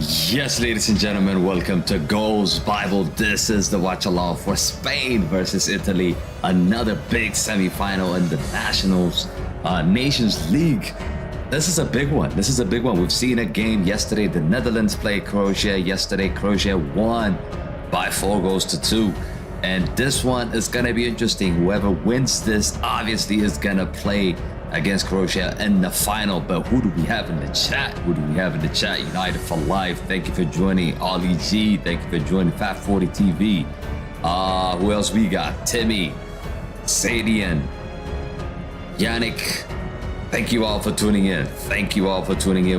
Yes, ladies and gentlemen, welcome to Goals Bible. This is the watch along for Spain versus Italy. Another big semi-final in the Nations League. This is a big one. We've seen a game yesterday. The Netherlands played Croatia. Yesterday, Croatia won by 4-2. And this one is going to be interesting. Whoever wins this obviously is going to play against Croatia in the final. But who do we have in the chat? United for Life. Thank you for joining. Ollie G. Thank you for joining. Fat40 TV. Who else we got? Timmy, Sadian, Yannick. Thank you all for tuning in.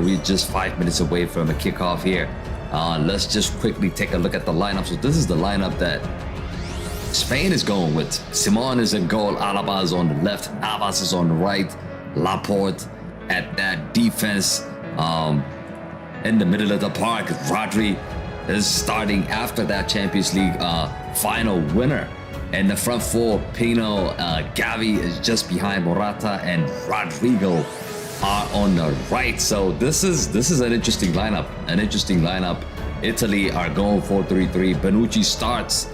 We're just 5 minutes away from a kickoff here. Let's just quickly take a look at the lineup. So this is the lineup that Spain is going with. Simon is in goal. Alaba is on the left. Navas is on the right. Laporte at that defense. In the middle of the park, Rodri is starting after that Champions League final winner. And the front four, Pino, Gavi is just behind Morata, and Rodrigo are on the right. So this is an interesting lineup. Italy are going 4-3-3. Bonucci starts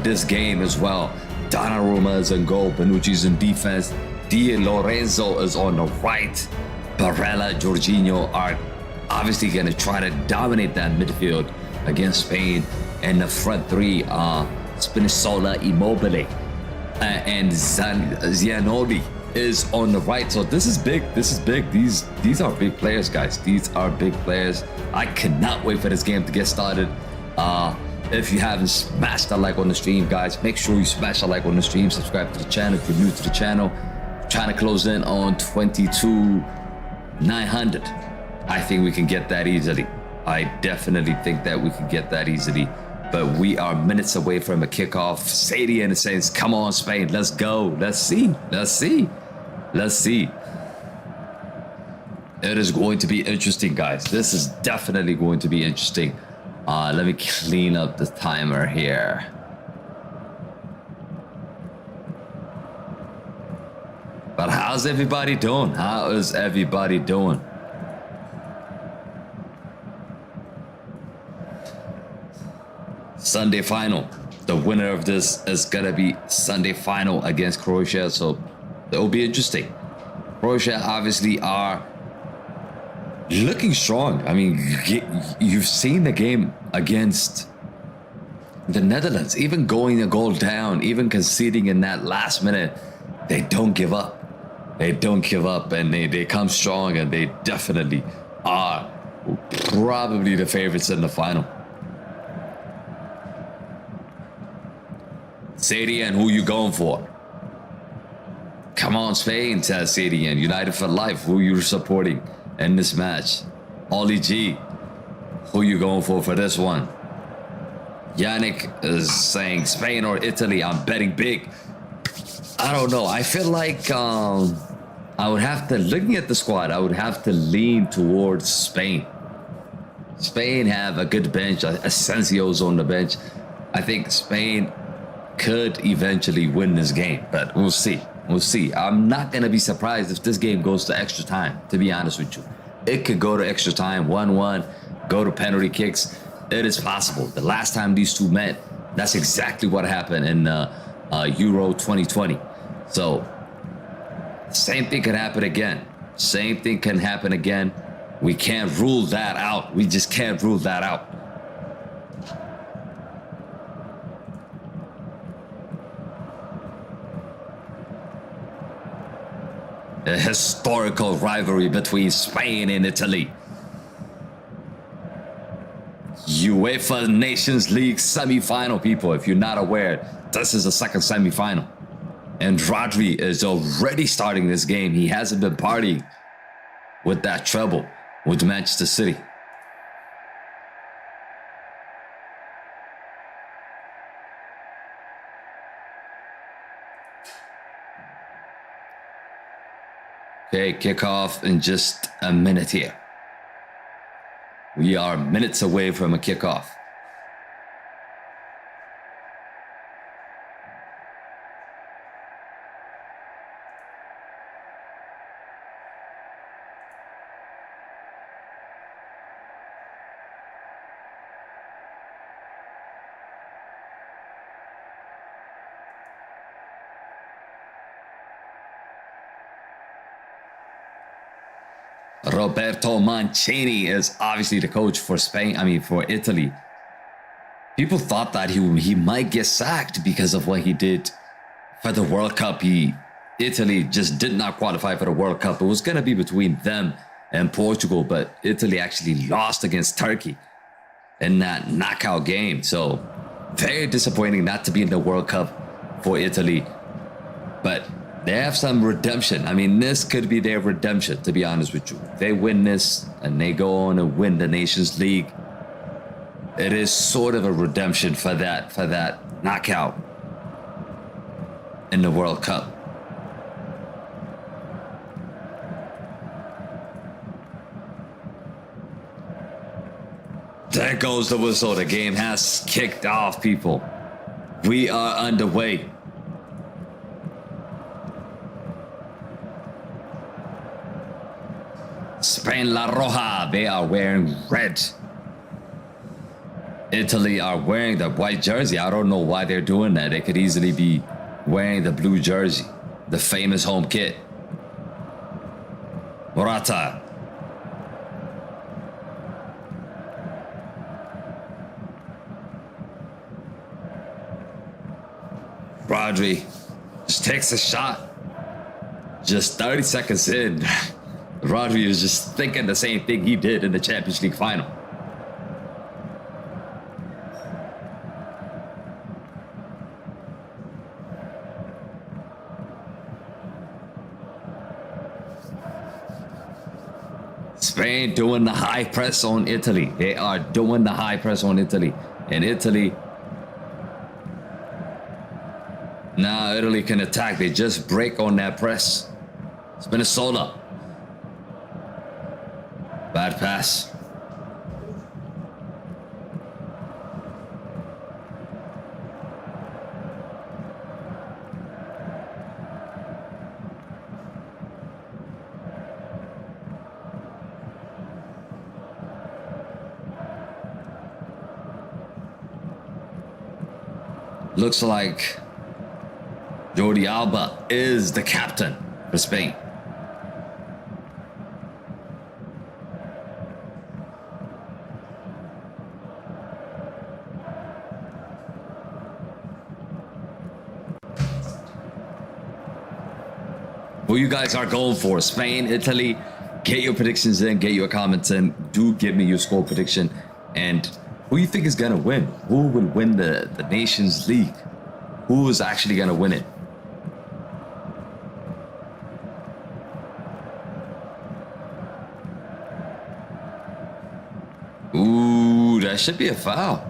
this game as well. Donnarumma is in goal. Bonucci's in defense. Di Lorenzo is on the right. Barella, Jorginho are obviously going to try to dominate that midfield against Spain. And the front three are Spinazzola, Immobile, and Zaniolo is on the right. So this is big. These are big players, guys. These are big players. I cannot wait for this game to get started. If you haven't smashed that like on the stream, guys, make sure you smash that like on the stream. Subscribe to the channel if you're new to the channel. Trying to close in on 22,900. I think we can get that easily. I definitely think that we can get that easily. But we are minutes away from a kickoff. Sadie and says, "Come on, Spain, let's go. Let's see. It is going to be interesting, guys. This is definitely going to be interesting." Let me clean up the timer here. But how's everybody doing? Sunday final. The winner of this is gonna be Sunday final against Croatia, so it will be interesting. Croatia obviously are looking strong. I mean, you've seen the game against the Netherlands, even going a goal down, even conceding in that last minute, they don't give up. And they come strong, and they definitely are probably the favorites in the final. Sadian, who you going for? Come on, Spain, says Sadian. United for Life, who you supporting in this match? Ollie G, who you going for this one? Yannick is saying Spain or Italy. I'm betting big. I don't know. I feel like I would have to, looking at the squad, I would have to lean towards Spain. Spain have a good bench. Asensio's on the bench. I think Spain could eventually win this game, but we'll see. I'm not going to be surprised if this game goes to extra time, to be honest with you. It could go to extra time, 1-1, go to penalty kicks. It is possible. The last time these two met, that's exactly what happened in Euro 2020. So, same thing can happen again. We can't rule that out. We just can't rule that out. A historical rivalry between Spain and Italy. UEFA Nations League semi-final, people. If you're not aware, this is the second semi-final. And Rodri is already starting this game. He hasn't been partying with that treble with Manchester City. Okay, kickoff in just a minute here. We are minutes away from a kickoff. Roberto Mancini is obviously the coach for Spain. I mean, for Italy. People thought that he might get sacked because of what he did for the World Cup. Italy just did not qualify for the World Cup. It was going to be between them and Portugal, but Italy actually lost against Turkey in that knockout game. So very disappointing not to be in the World Cup for Italy. But they have some redemption. I mean, this could be their redemption, to be honest with you. They win this and they go on and win the Nations League. It is sort of a redemption for that knockout in the World Cup. There goes the whistle. The game has kicked off, people. We are underway. Spain La Roja, they are wearing red. Italy are wearing the white jersey. I don't know why they're doing that. They could easily be wearing the blue jersey, the famous home kit. Morata. Rodri just takes a shot. Just 30 seconds in, Rodri is just thinking the same thing he did in the Champions League final. Spain doing the high press on Italy. They are doing the high press on Italy. And Italy, now Italy can attack. They just break on that press. Spinazzola. Bad pass. Looks like Jordi Alba is the captain for Spain. Who you guys are going for? Spain, Italy? Get your predictions in, get your comments in. Do give me your score prediction. And who you think is going to win? Who will win the Nations League? Who is actually going to win it? Ooh, that should be a foul.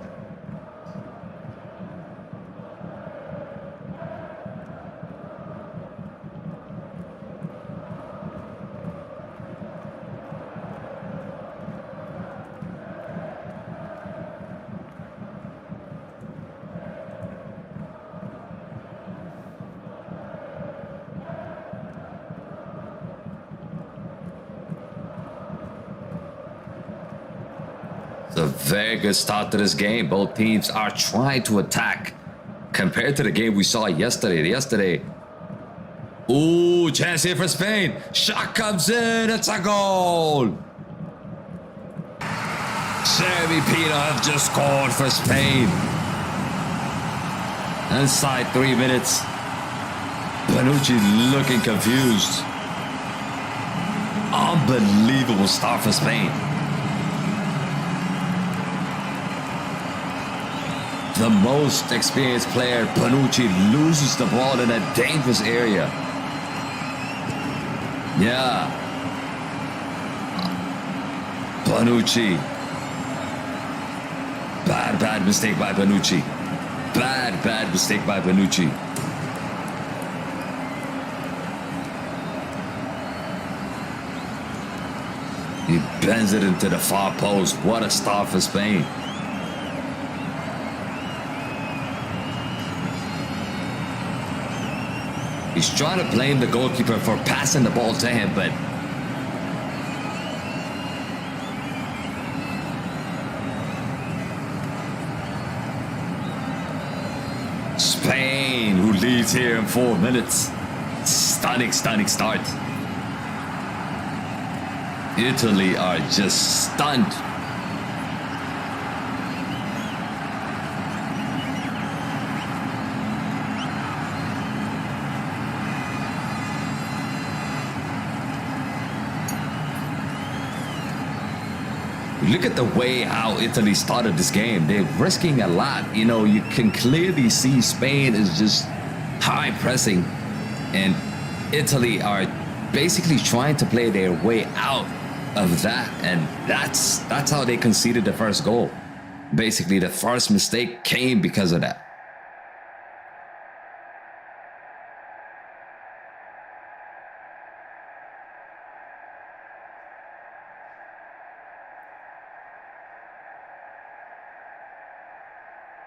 It's a very good start to this game. Both teams are trying to attack compared to the game we saw yesterday. Ooh, chance here for Spain. Shot comes in. It's a goal. Jeremy Pino have just scored for Spain. Inside 3 minutes. Bonucci looking confused. Unbelievable start for Spain. The most experienced player, Bonucci, loses the ball in a dangerous area. Yeah. Bonucci. Bad mistake by Bonucci. Bad mistake by Bonucci. He bends it into the far post. What a start for Spain. He's trying to blame the goalkeeper for passing the ball to him, but Spain, who leads here in 4 minutes. Stunning start. Italy are just stunned. Look at the way how Italy started this game. They're risking a lot. You know, you can clearly see Spain is just high pressing, and Italy are basically trying to play their way out of that, and that's how they conceded the first goal. Basically, the first mistake came because of that.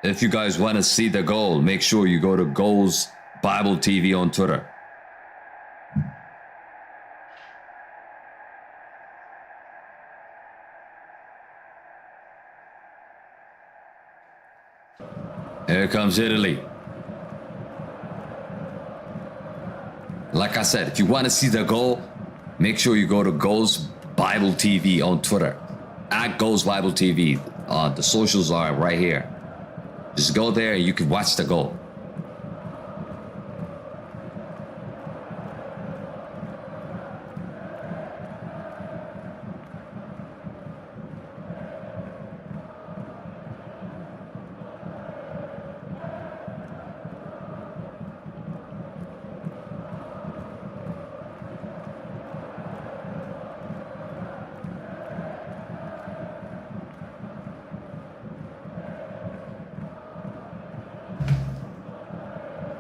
If you guys want to see the goal, make sure you go to Goals Bible TV on Twitter. Here comes Italy. Like I said, if you want to see the goal, make sure you go to Goals Bible TV on Twitter. At Goals Bible TV. The socials are right here. Just go there and you can watch the goal.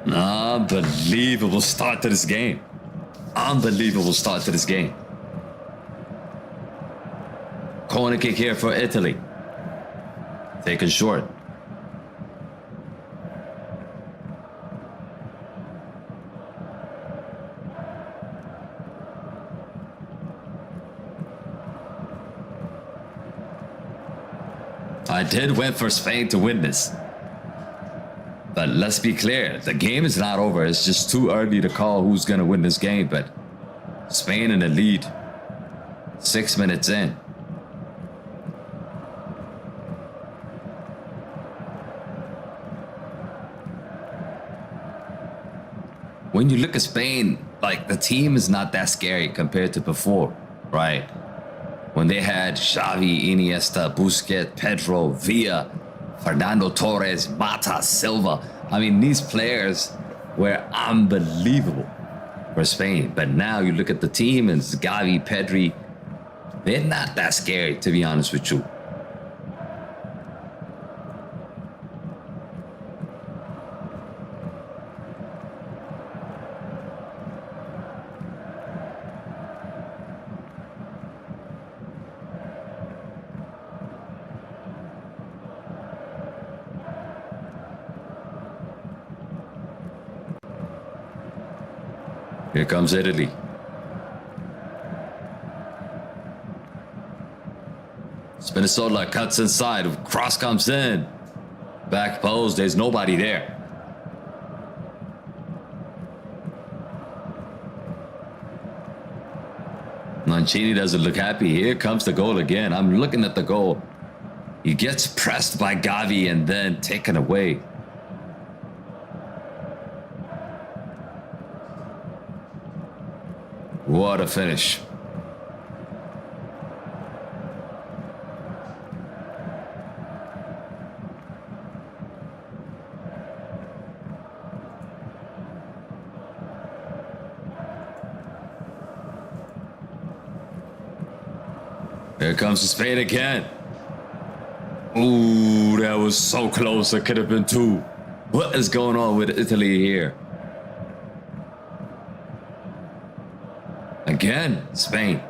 Unbelievable start to this game. Unbelievable start to this game. Corner kick here for Italy. Taken short. I did win for Spain to win this. But let's be clear, the game is not over. It's just too early to call who's going to win this game. But Spain in the lead. 6 minutes in. When you look at Spain, like the team is not that scary compared to before, right? When they had Xavi, Iniesta, Busquets, Pedro, Villa, Fernando Torres, Mata, Silva. I mean, these players were unbelievable for Spain. But now you look at the team and Gavi, Pedri, they're not that scary, to be honest with you. Here comes Italy. Spinazzola cuts inside. Cross comes in. Back post. There's nobody there. Mancini doesn't look happy. Here comes the goal again. I'm looking at the goal. He gets pressed by Gavi and then taken away. What a finish. Here comes Spain again. Ooh, that was so close. It could have been two. What is going on with Italy here? Again, Spain.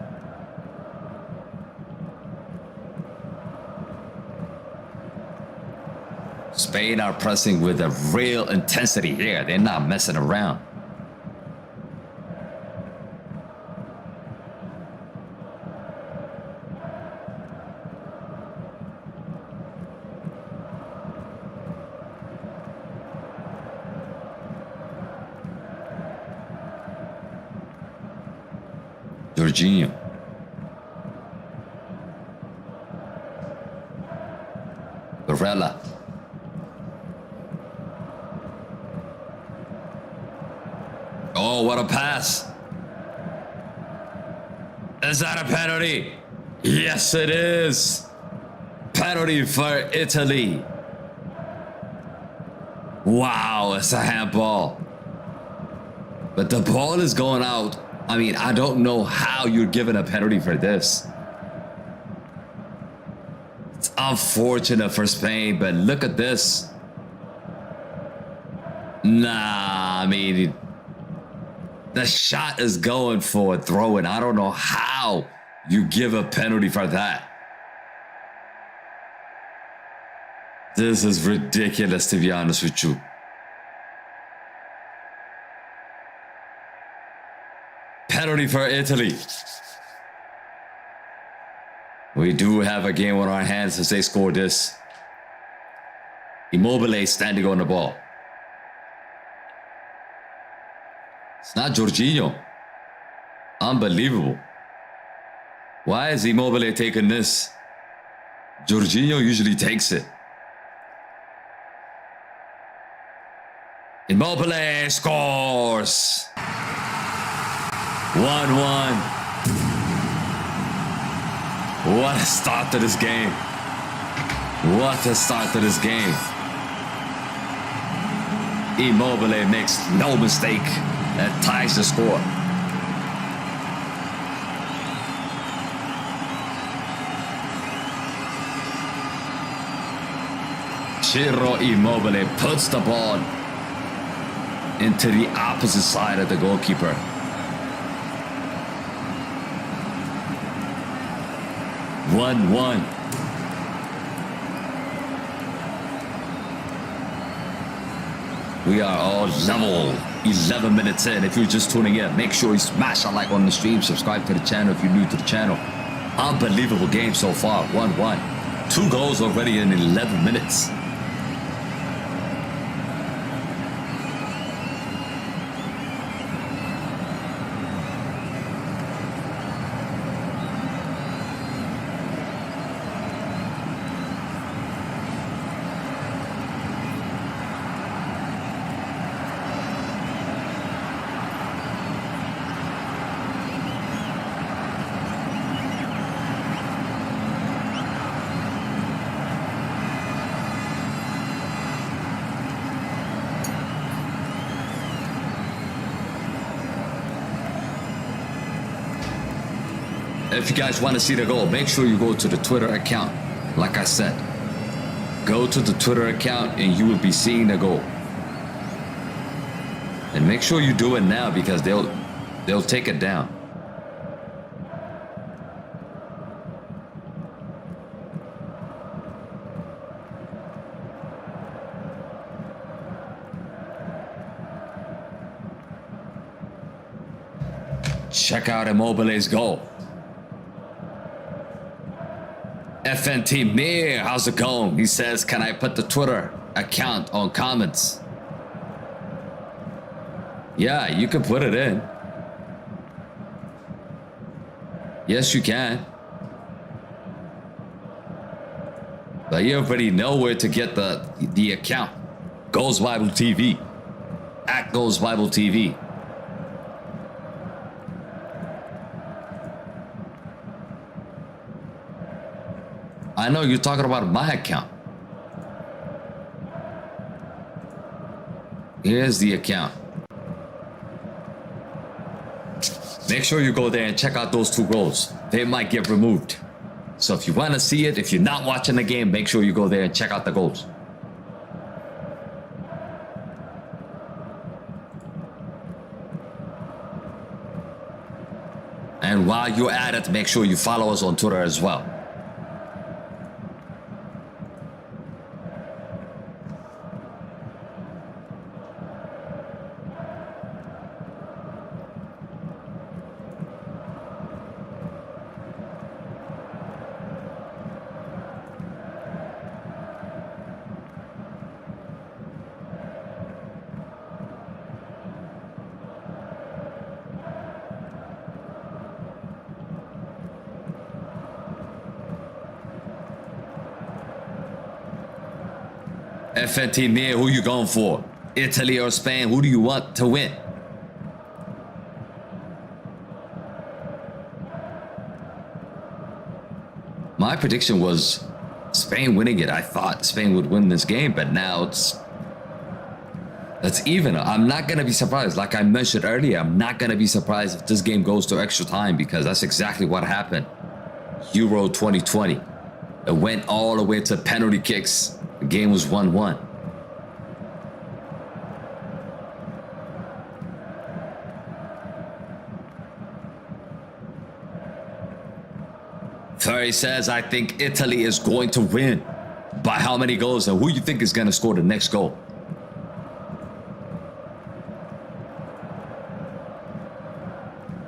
Spain are pressing with a real intensity here. They're not messing around. Jorginho. Barella. Oh, what a pass. Is that a penalty? Yes, it is. Penalty for Italy. Wow, it's a handball. But the ball is going out. I mean, I don't know how you're given a penalty for this. It's unfortunate for Spain, but look at this. Nah, I mean, the shot is going for a throw, and I don't know how you give a penalty for that. This is ridiculous, to be honest with you. Penalty for Italy. We do have a game on our hands as they score this. Immobile standing on the ball. It's not Jorginho. Unbelievable. Why is Immobile taking this? Jorginho usually takes it. Immobile scores. 1-1. What a start to this game. What a start to this game. Immobile makes no mistake and ties the score. Ciro Immobile puts the ball into the opposite side of the goalkeeper. One. We are all level. 11 minutes in. If you're just tuning in, make sure you smash a like on the stream. Subscribe to the channel if you're new to the channel. Unbelievable game so far. 1-1. 2 goals already in 11 minutes. If you guys want to see the goal, make sure you go to the Twitter account. Like I said, go to the Twitter account and you will be seeing the goal. And make sure you do it now because they'll take it down. Check out Immobile's goal. FNT Mir, how's it going? He says, can I put the Twitter account on comments? Yeah, you can put it in. Yes, you can. But you already know where to get the account. Goals Bible TV. At Goals Bible TV. I know you're talking about my account. Here's the account. Make sure you go there and check out those 2 goals. They might get removed. So if you want to see it, if you're not watching the game, make sure you go there and check out the goals. And while you're at it, make sure you follow us on Twitter as well. FNT near, who you going for? Italy or Spain? Who do you want to win? My prediction was Spain winning it. I thought Spain would win this game, but now it's even. I'm not going to be surprised. Like I mentioned earlier, I'm not going to be surprised if this game goes to extra time, because that's exactly what happened. Euro 2020. It went all the way to penalty kicks. The game was 1-1. Ferry says, I think Italy is going to win. By how many goals? And who you think is going to score the next goal?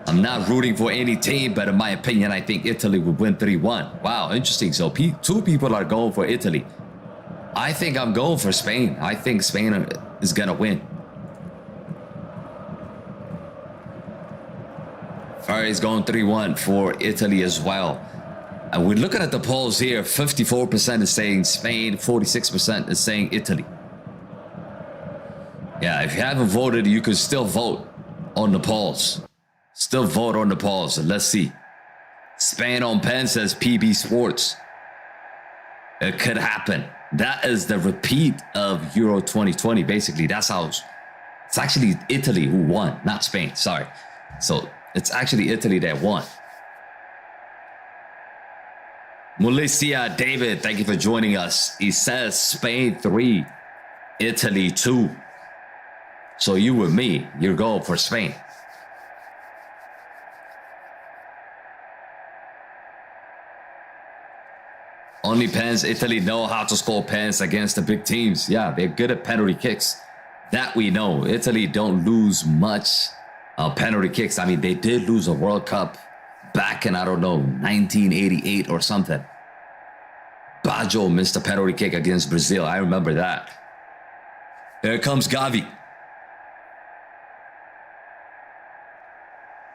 I'm not rooting for any team, but in my opinion, I think Italy would win 3-1. Wow, interesting. So two people are going for Italy. I think I'm going for Spain. I think Spain is going to win. Ferry's going 3-1 for Italy as well. And we're looking at the polls here. 54% is saying Spain, 46% is saying Italy. Yeah, if you haven't voted, you can still vote on the polls. Still vote on the polls. Let's see. Spain on pen says PB Sports. It could happen. That is the repeat of Euro 2020. Basically, that's how it's actually Italy who won, not Spain. Sorry. So it's actually Italy that won. Melissa David, thank you for joining us. He says Spain 3, Italy 2. So you with me, you're going for Spain. Only pens, Italy know how to score pens against the big teams. Yeah, they're good at penalty kicks. That we know. Italy don't lose much penalty kicks. I mean, they did lose a World Cup back in, I don't know, 1988 or something. Baggio missed a penalty kick against Brazil. I remember that. Here comes Gavi.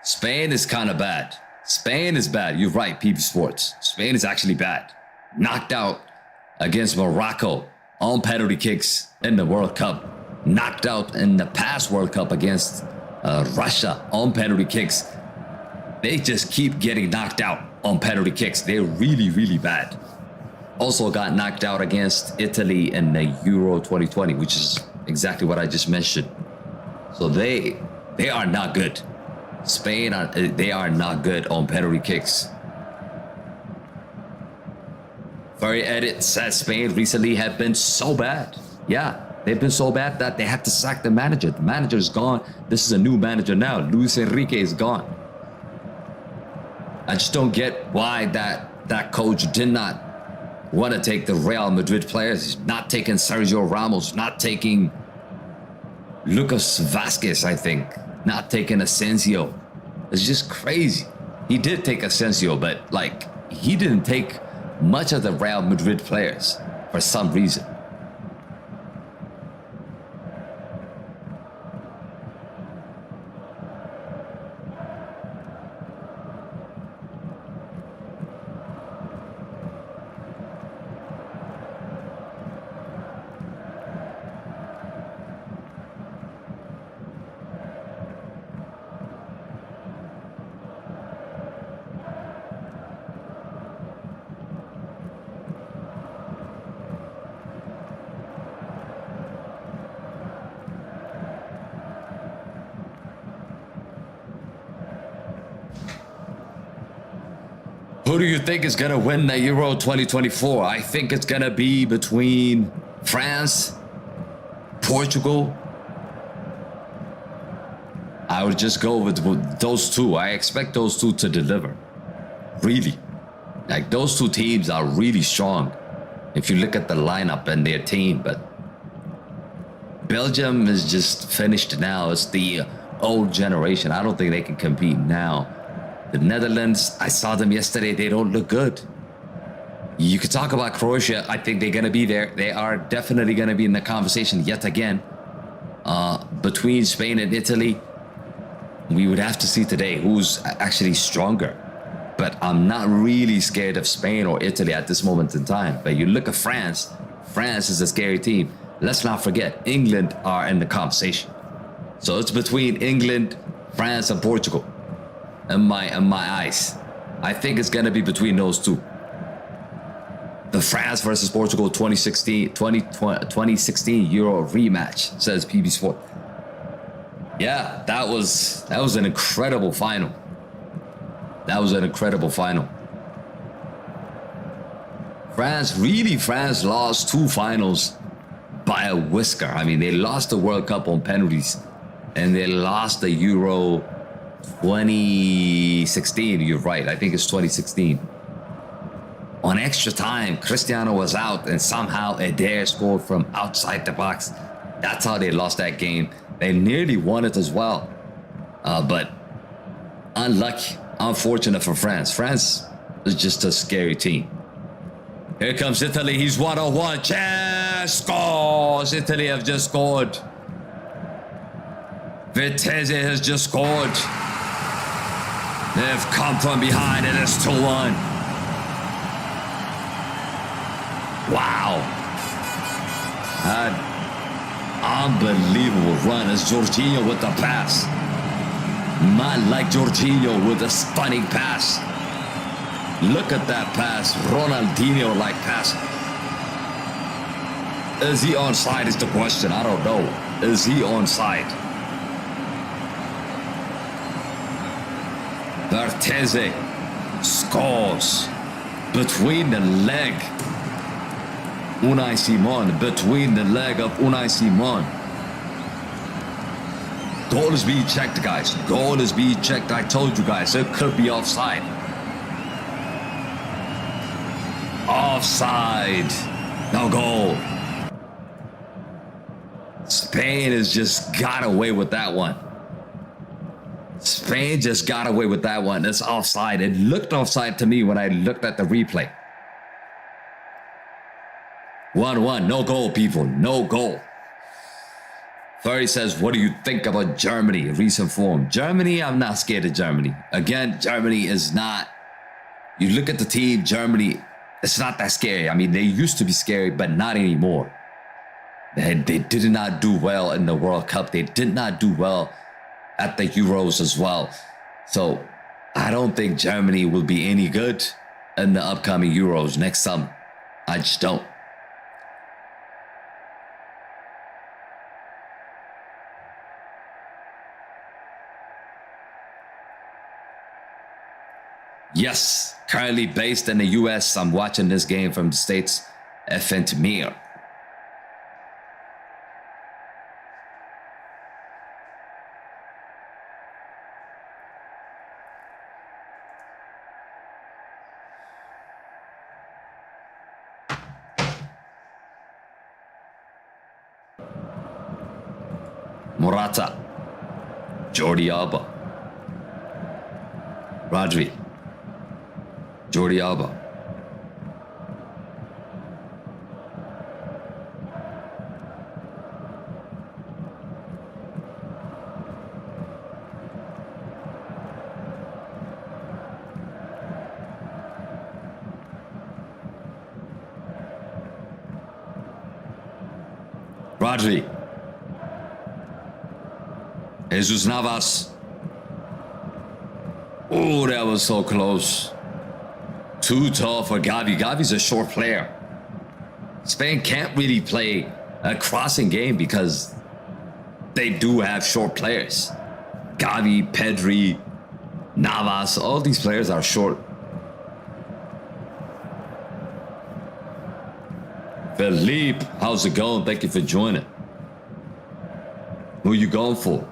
Spain is kind of bad. Spain is bad. You're right, PB Sports. Spain is actually bad. Knocked out against Morocco on penalty kicks in the World Cup. Knocked out in the past World Cup against Russia on penalty kicks. They just keep getting knocked out on penalty kicks. They're really, really bad. Also got knocked out against Italy in the Euro 2020, which is exactly what I just mentioned. So they are not good. Spain, they are not good on penalty kicks. Very edit says Spain recently have been so bad. Yeah, they've been so bad that they had to sack the manager. The manager is gone. This is a new manager now. Luis Enrique is gone. I just don't get why that coach did not want to take the Real Madrid players. He's not taking Sergio Ramos, not taking Lucas Vazquez, I think, not taking Asensio. It's just crazy. He did take Asensio, but like he didn't take much of the Real Madrid players for some reason. Who do you think is going to win the Euro 2024? I think it's going to be between France, Portugal. I would just go with those two. I expect those two to deliver. Really. Like, those two teams are really strong if you look at the lineup and their team. But Belgium is just finished now. It's the old generation. I don't think they can compete now. The Netherlands, I saw them yesterday. They don't look good. You could talk about Croatia. I think they're going to be there. They are definitely going to be in the conversation yet again. Between Spain and Italy, we would have to see today who's actually stronger. But I'm not really scared of Spain or Italy at this moment in time. But you look at France. France is a scary team. let's not forget, England are in the conversation. So it's between England, France, and Portugal. In my eyes, I think it's gonna be between those two. The France versus Portugal 2016 Euro rematch, says PB Sport. Yeah, that was an incredible final. That was an incredible final. France lost two finals by a whisker. I mean, they lost the World Cup on penalties, and they lost the Euro 2016. You're right. I think it's 2016. On extra time, Cristiano was out, and somehow Adair scored from outside the box. That's how they lost that game. They nearly won it as well. But unlucky, unfortunate for France. France is just a scary team. Here comes Italy. He's 1-on-1. Chess scores. Italy have just scored. Vitesse has just scored. They've come from behind, and it's 2-1. Wow. An unbelievable run as Jorginho with the pass. Man like Jorginho with a stunning pass. Look at that pass. Ronaldinho-like pass. Is he onside is the question. I don't know. Is he onside? Verteze scores between the leg. Unai Simon, between the leg of Unai Simon. Goal is being checked, guys. Goal is being checked. I told you guys, it could be offside. Offside. No goal. Spain has just got away with that one. Spain just got away with that one. It's offside. It looked offside to me when I looked at the replay. 1-1. No goal, people. No goal. Ferry says, what do you think about Germany? Recent form. Germany, I'm not scared of Germany. Again, Germany is not... You look at the team, Germany, it's not that scary. I mean, they used to be scary, but not anymore. They did not do well in the World Cup. They did not do well at the Euros as well. So I don't think Germany will be any good in the upcoming Euros next summer. I just don't. Yes, currently based in the US. I'm watching this game from the States. Fentimir. Morata. Jordi Alba. Rodri. Jordi Alba. Rodri. Jesus Navas. Oh, that was so close. Too tall for Gavi. Gavi's a short player. Spain can't really play a crossing game because they do have short players. Gavi, Pedri, Navas, all these players are short. Philippe, how's it going? Thank you for joining. Who are you going for?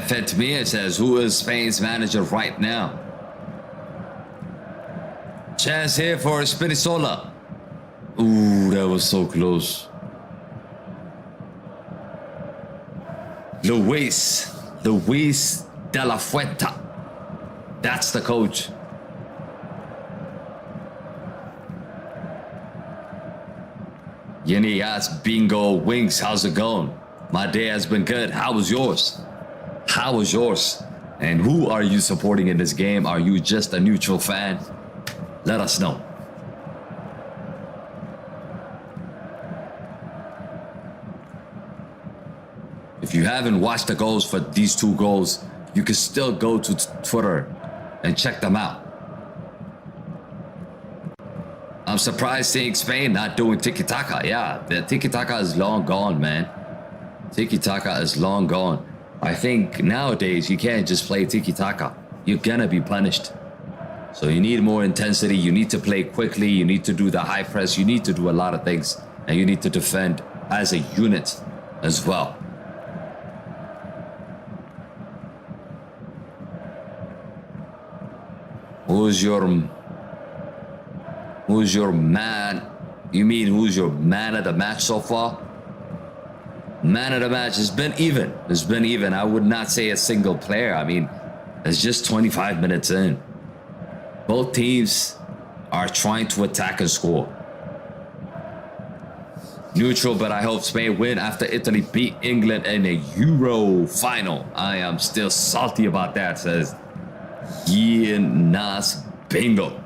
Fetmir says, who is Spain's manager right now? Chance here for Spinazzola. Ooh, that was so close. Luis de la Fuente. That's the coach. Yini asks Bingo Wings, how's it going? My day has been good. How was yours? How was yours? And who are you supporting in this game? Are you just a neutral fan? Let us know. If you haven't watched the goals for these two goals, you can still go to Twitter and check them out. I'm surprised seeing Spain not doing tiki-taka. Yeah, the tiki-taka is long gone, man. Tiki-taka is long gone. I think nowadays you can't just play tiki-taka. You're gonna be punished. So you need more intensity. You need to play quickly. You need to do the high press. You need to do a lot of things. And you need to defend as a unit as well. Who's your man? You mean who's your man of the match so far? Man of the match has been even. It's been even. I would not say a single player. I mean, it's just 25 minutes in. Both teams are trying to attack and score. Neutral, but I hope Spain win after Italy beat England in a Euro final. I am still salty about that, says Nas Bingo.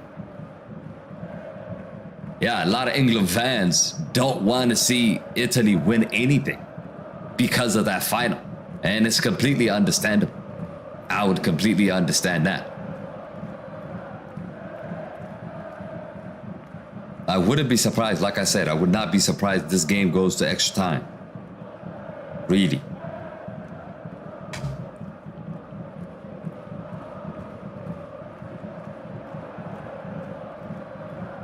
Yeah, a lot of England fans don't want to see Italy win anything because of that final. And it's completely understandable. I would completely understand that. I wouldn't be surprised, like I said, I would not be surprised this game goes to extra time. Really.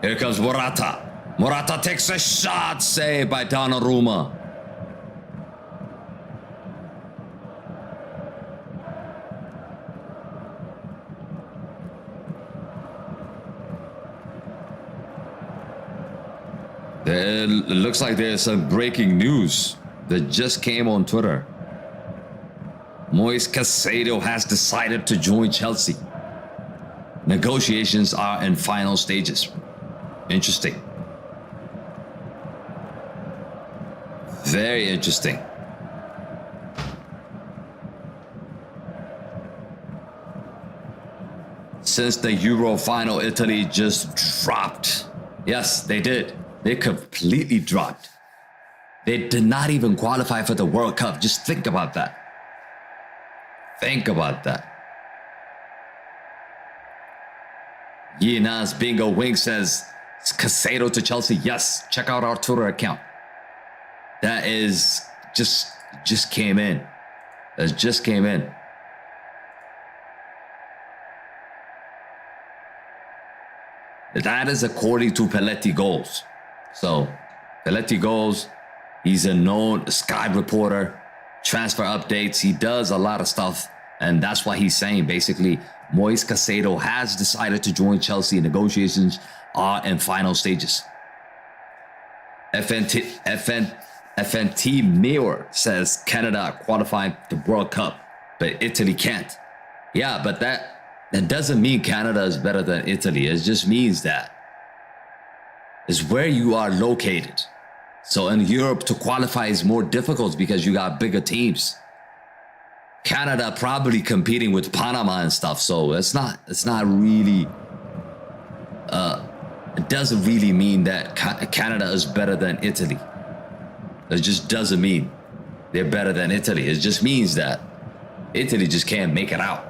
Here comes Morata. Morata takes a shot, saved by Donnarumma. It looks like there's some breaking news that just came on Twitter. Moise Caicedo has decided to join Chelsea. Negotiations are in final stages. Interesting. Very interesting. Since the Euro final, Italy just dropped. Yes, they did. They completely dropped. They did not even qualify for the World Cup. Just think about that. Think about that. Yinas Bingo Wing says Caicedo to Chelsea. Yes, check out our Twitter account. That is just came in. That just came in. That is according to Pelletti Goals. So, Pelletti Goals, he's a known Sky reporter, transfer updates. He does a lot of stuff, and that's why he's saying basically Moise Caicedo has decided to join Chelsea. Negotiations are in final stages. FNT Mirror says Canada qualified the World Cup, but Italy can't. Yeah, but that doesn't mean Canada is better than Italy. It just means that is where you are located. So in Europe, to qualify is more difficult because you got bigger teams. Canada probably competing with Panama and stuff, so it's not really it doesn't really mean that Canada is better than Italy. It just doesn't mean they're better than Italy. It just means that Italy just can't make it out,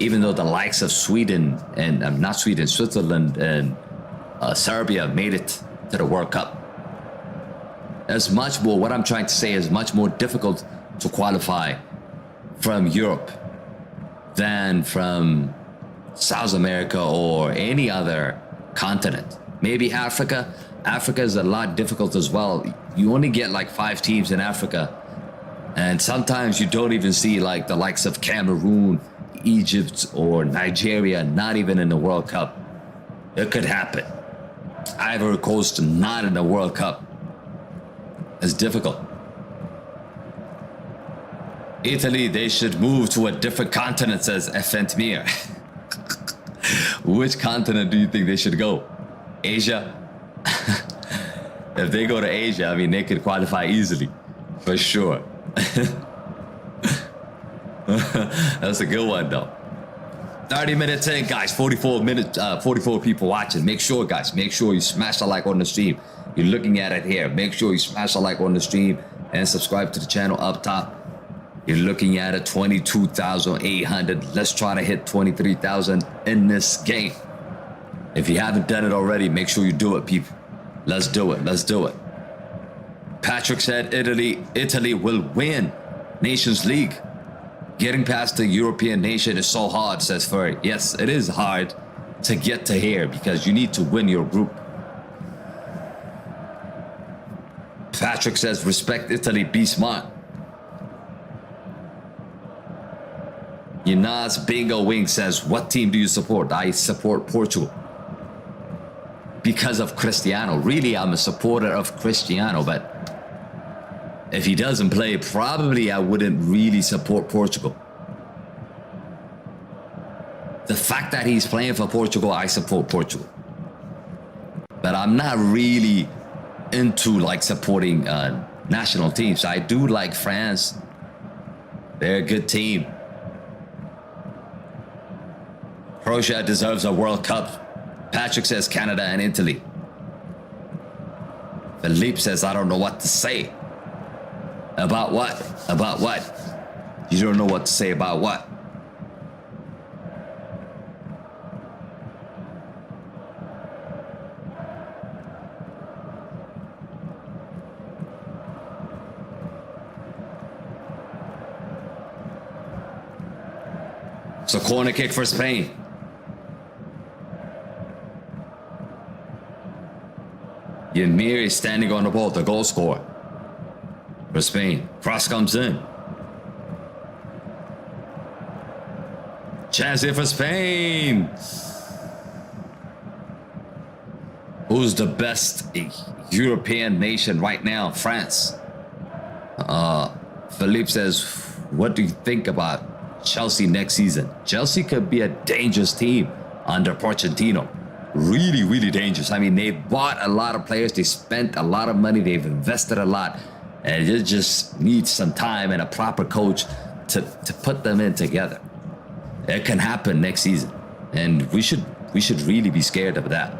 even though the likes of Sweden and not Sweden, Switzerland and Serbia made it to the World Cup. It's much more, what I'm trying to say is much more difficult to qualify from Europe than from South America or any other continent. Maybe Africa. Africa is a lot difficult as well. You only get like 5 teams in Africa. And sometimes you don't even see like the likes of Cameroon, Egypt, or Nigeria, not even in the World Cup. It could happen. Ivory Coast not in the World Cup. It's difficult. Italy, they should move to a different continent, says Fentmir. Which continent do you think they should go? Asia? If they go to Asia, I mean, they could qualify easily, for sure. That's a good one, though. 30 minutes in, guys. 44 minutes. 44 people watching. Make sure, guys. Make sure you smash a like on the stream. You're looking at it here. Make sure you smash a like on the stream and subscribe to the channel up top. You're looking at it, 22,800. Let's try to hit 23,000 in this game. If you haven't done it already, make sure you do it, people. Let's do it. Let's do it. Patrick said Italy will win Nations League. Getting past the European nation is so hard, says Furry. Yes, it is hard to get to here because you need to win your group. Patrick says, respect Italy, be smart. Yanaz Bingo Wing says, what team do you support? I support Portugal. Because of Cristiano. Really, I'm a supporter of Cristiano, but if he doesn't play, probably I wouldn't really support Portugal. The fact that he's playing for Portugal, I support Portugal. But I'm not really into like supporting national teams. I do like France. They're a good team. Croatia deserves a World Cup. Patrick says Canada and Italy. Philippe says, I don't know what to say. About what? About what? You don't know what to say about what? So corner kick for Spain. Yamir is standing on the ball, the goal scorer for Spain. Cross comes in. Chance here for Spain. Who's the best European nation right now? France. Philippe says, what do you think about Chelsea next season? Chelsea could be a dangerous team under Pochettino. Really, really dangerous. I mean, they bought a lot of players. They spent a lot of money. They've invested a lot. And it just needs some time and a proper coach to put them in together. It can happen next season. And we should really be scared of that.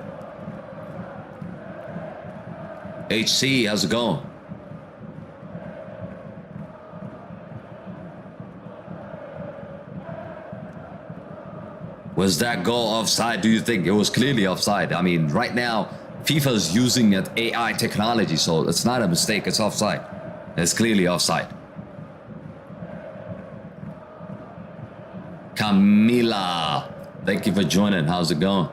HC, how's it going? Was that goal offside? Do you think it was clearly offside? I mean, right now, FIFA's using an AI technology, so it's not a mistake. It's offside. It's clearly offside. Camila, thank you for joining. How's it going?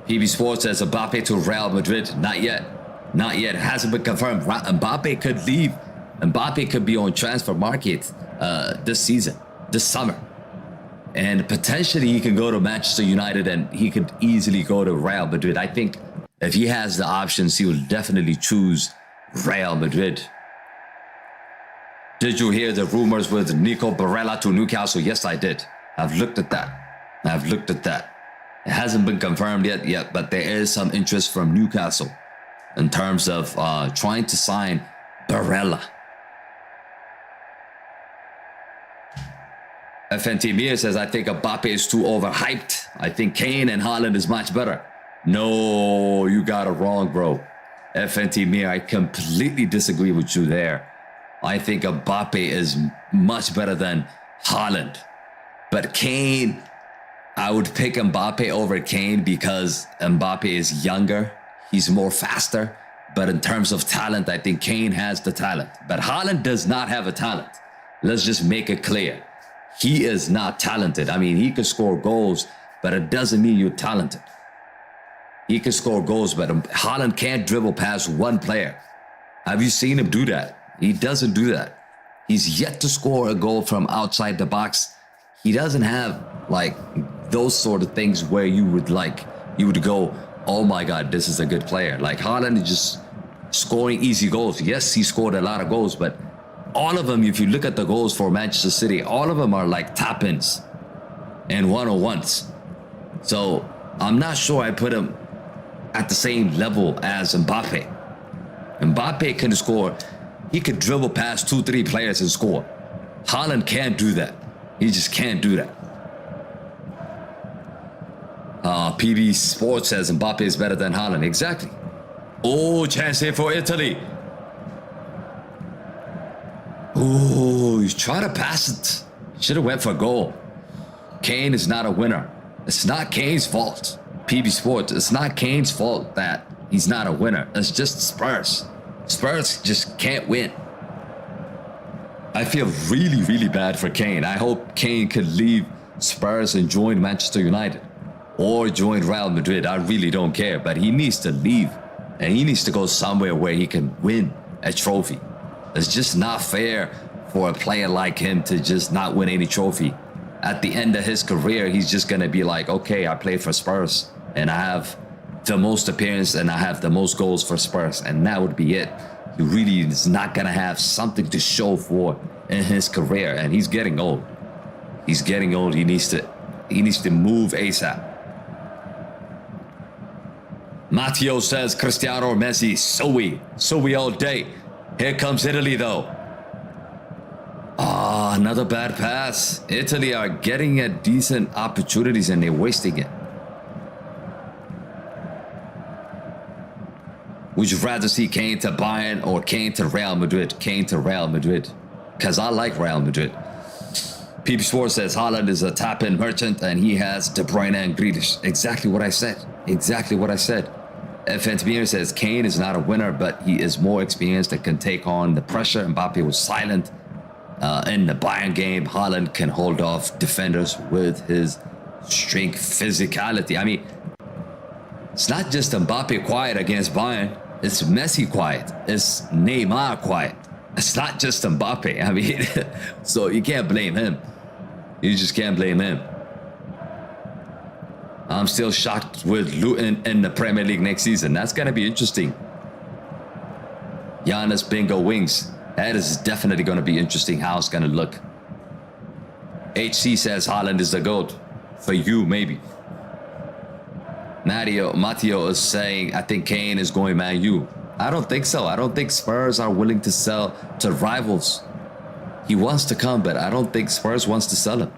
PB Sports says Mbappe to Real Madrid. Not yet. Not yet. It hasn't been confirmed. Mbappe could leave. Mbappe could be on transfer market this season. This summer, and potentially he can go to Manchester United and he could easily go to Real Madrid. I think if he has the options, he will definitely choose Real Madrid. Did you hear the rumors with Nico Barella to Newcastle? Yes, I did. I've looked at that. I've looked at that. It hasn't been confirmed yet, but there is some interest from Newcastle in terms of trying to sign Barella. FNT Mir says, I think Mbappe is too overhyped. I think Kane and Haaland is much better. No, you got it wrong, bro. FNT Mir, I completely disagree with you there. I think Mbappe is much better than Haaland. But Kane, I would pick Mbappe over Kane because Mbappe is younger. He's more faster. But in terms of talent, I think Kane has the talent. But Haaland does not have a talent. Let's just make it clear. He is not talented. I mean, he can score goals, but it doesn't mean you're talented. He can score goals, but Haaland can't dribble past one player. Have you seen him do that? He doesn't do that. He's yet to score a goal from outside the box. He doesn't have like those sort of things where you would go, oh my God, this is a good player. Like Haaland is just scoring easy goals. Yes, he scored a lot of goals, but all of them, if you look at the goals for Manchester City, all of them are like tap-ins. and one-on-ones. So I'm not sure I put him at the same level as Mbappe. Mbappe can score. He could dribble past 2-3 players and score. Haaland can't do that. He just can't do that. PB Sports says Mbappe is better than Haaland. Exactly. Oh, chance here for Italy. Oh, he's trying to pass it. Should have went for a goal. Kane is not a winner. It's not Kane's fault. PB Sports, it's not Kane's fault that he's not a winner. It's just Spurs. Spurs just can't win. I feel really, really bad for Kane. I hope Kane could leave Spurs and join Manchester United or join Real Madrid. I really don't care, but he needs to leave and he needs to go somewhere where he can win a trophy. It's just not fair for a player like him to just not win any trophy. At the end of his career, he's just going to be like, okay, I played for Spurs and I have the most appearances and I have the most goals for Spurs, and that would be it. He really is not going to have something to show for in his career, and he's getting old. He's getting old. He needs to move ASAP. Matteo says Cristiano or Messi, so we all day. Here comes Italy though. Another bad pass. Italy are getting at decent opportunities and they're wasting it. Would you rather see Kane to Bayern or Kane to Real Madrid? Kane to Real Madrid. Because I like Real Madrid. PP Sports says Haaland is a tap-in merchant and he has De Bruyne and Grealish. Exactly what I said. Exactly what I said. FN Mir says Kane is not a winner, but he is more experienced and can take on the pressure. Mbappe was silent in the Bayern game. Haaland can hold off defenders with his strength, physicality. I mean, it's not just Mbappe quiet against Bayern. It's Messi quiet. It's Neymar quiet. It's not just Mbappe. I mean, so you can't blame him. You just can't blame him. I'm still shocked with Luton in the Premier League next season. That's going to be interesting. Giannis Bingo Wings. That is definitely going to be interesting how it's going to look. HC says Haaland is the GOAT. For you, maybe. Matteo is saying, I think Kane is going Man U. I don't think so. I don't think Spurs are willing to sell to rivals. He wants to come, but I don't think Spurs wants to sell him.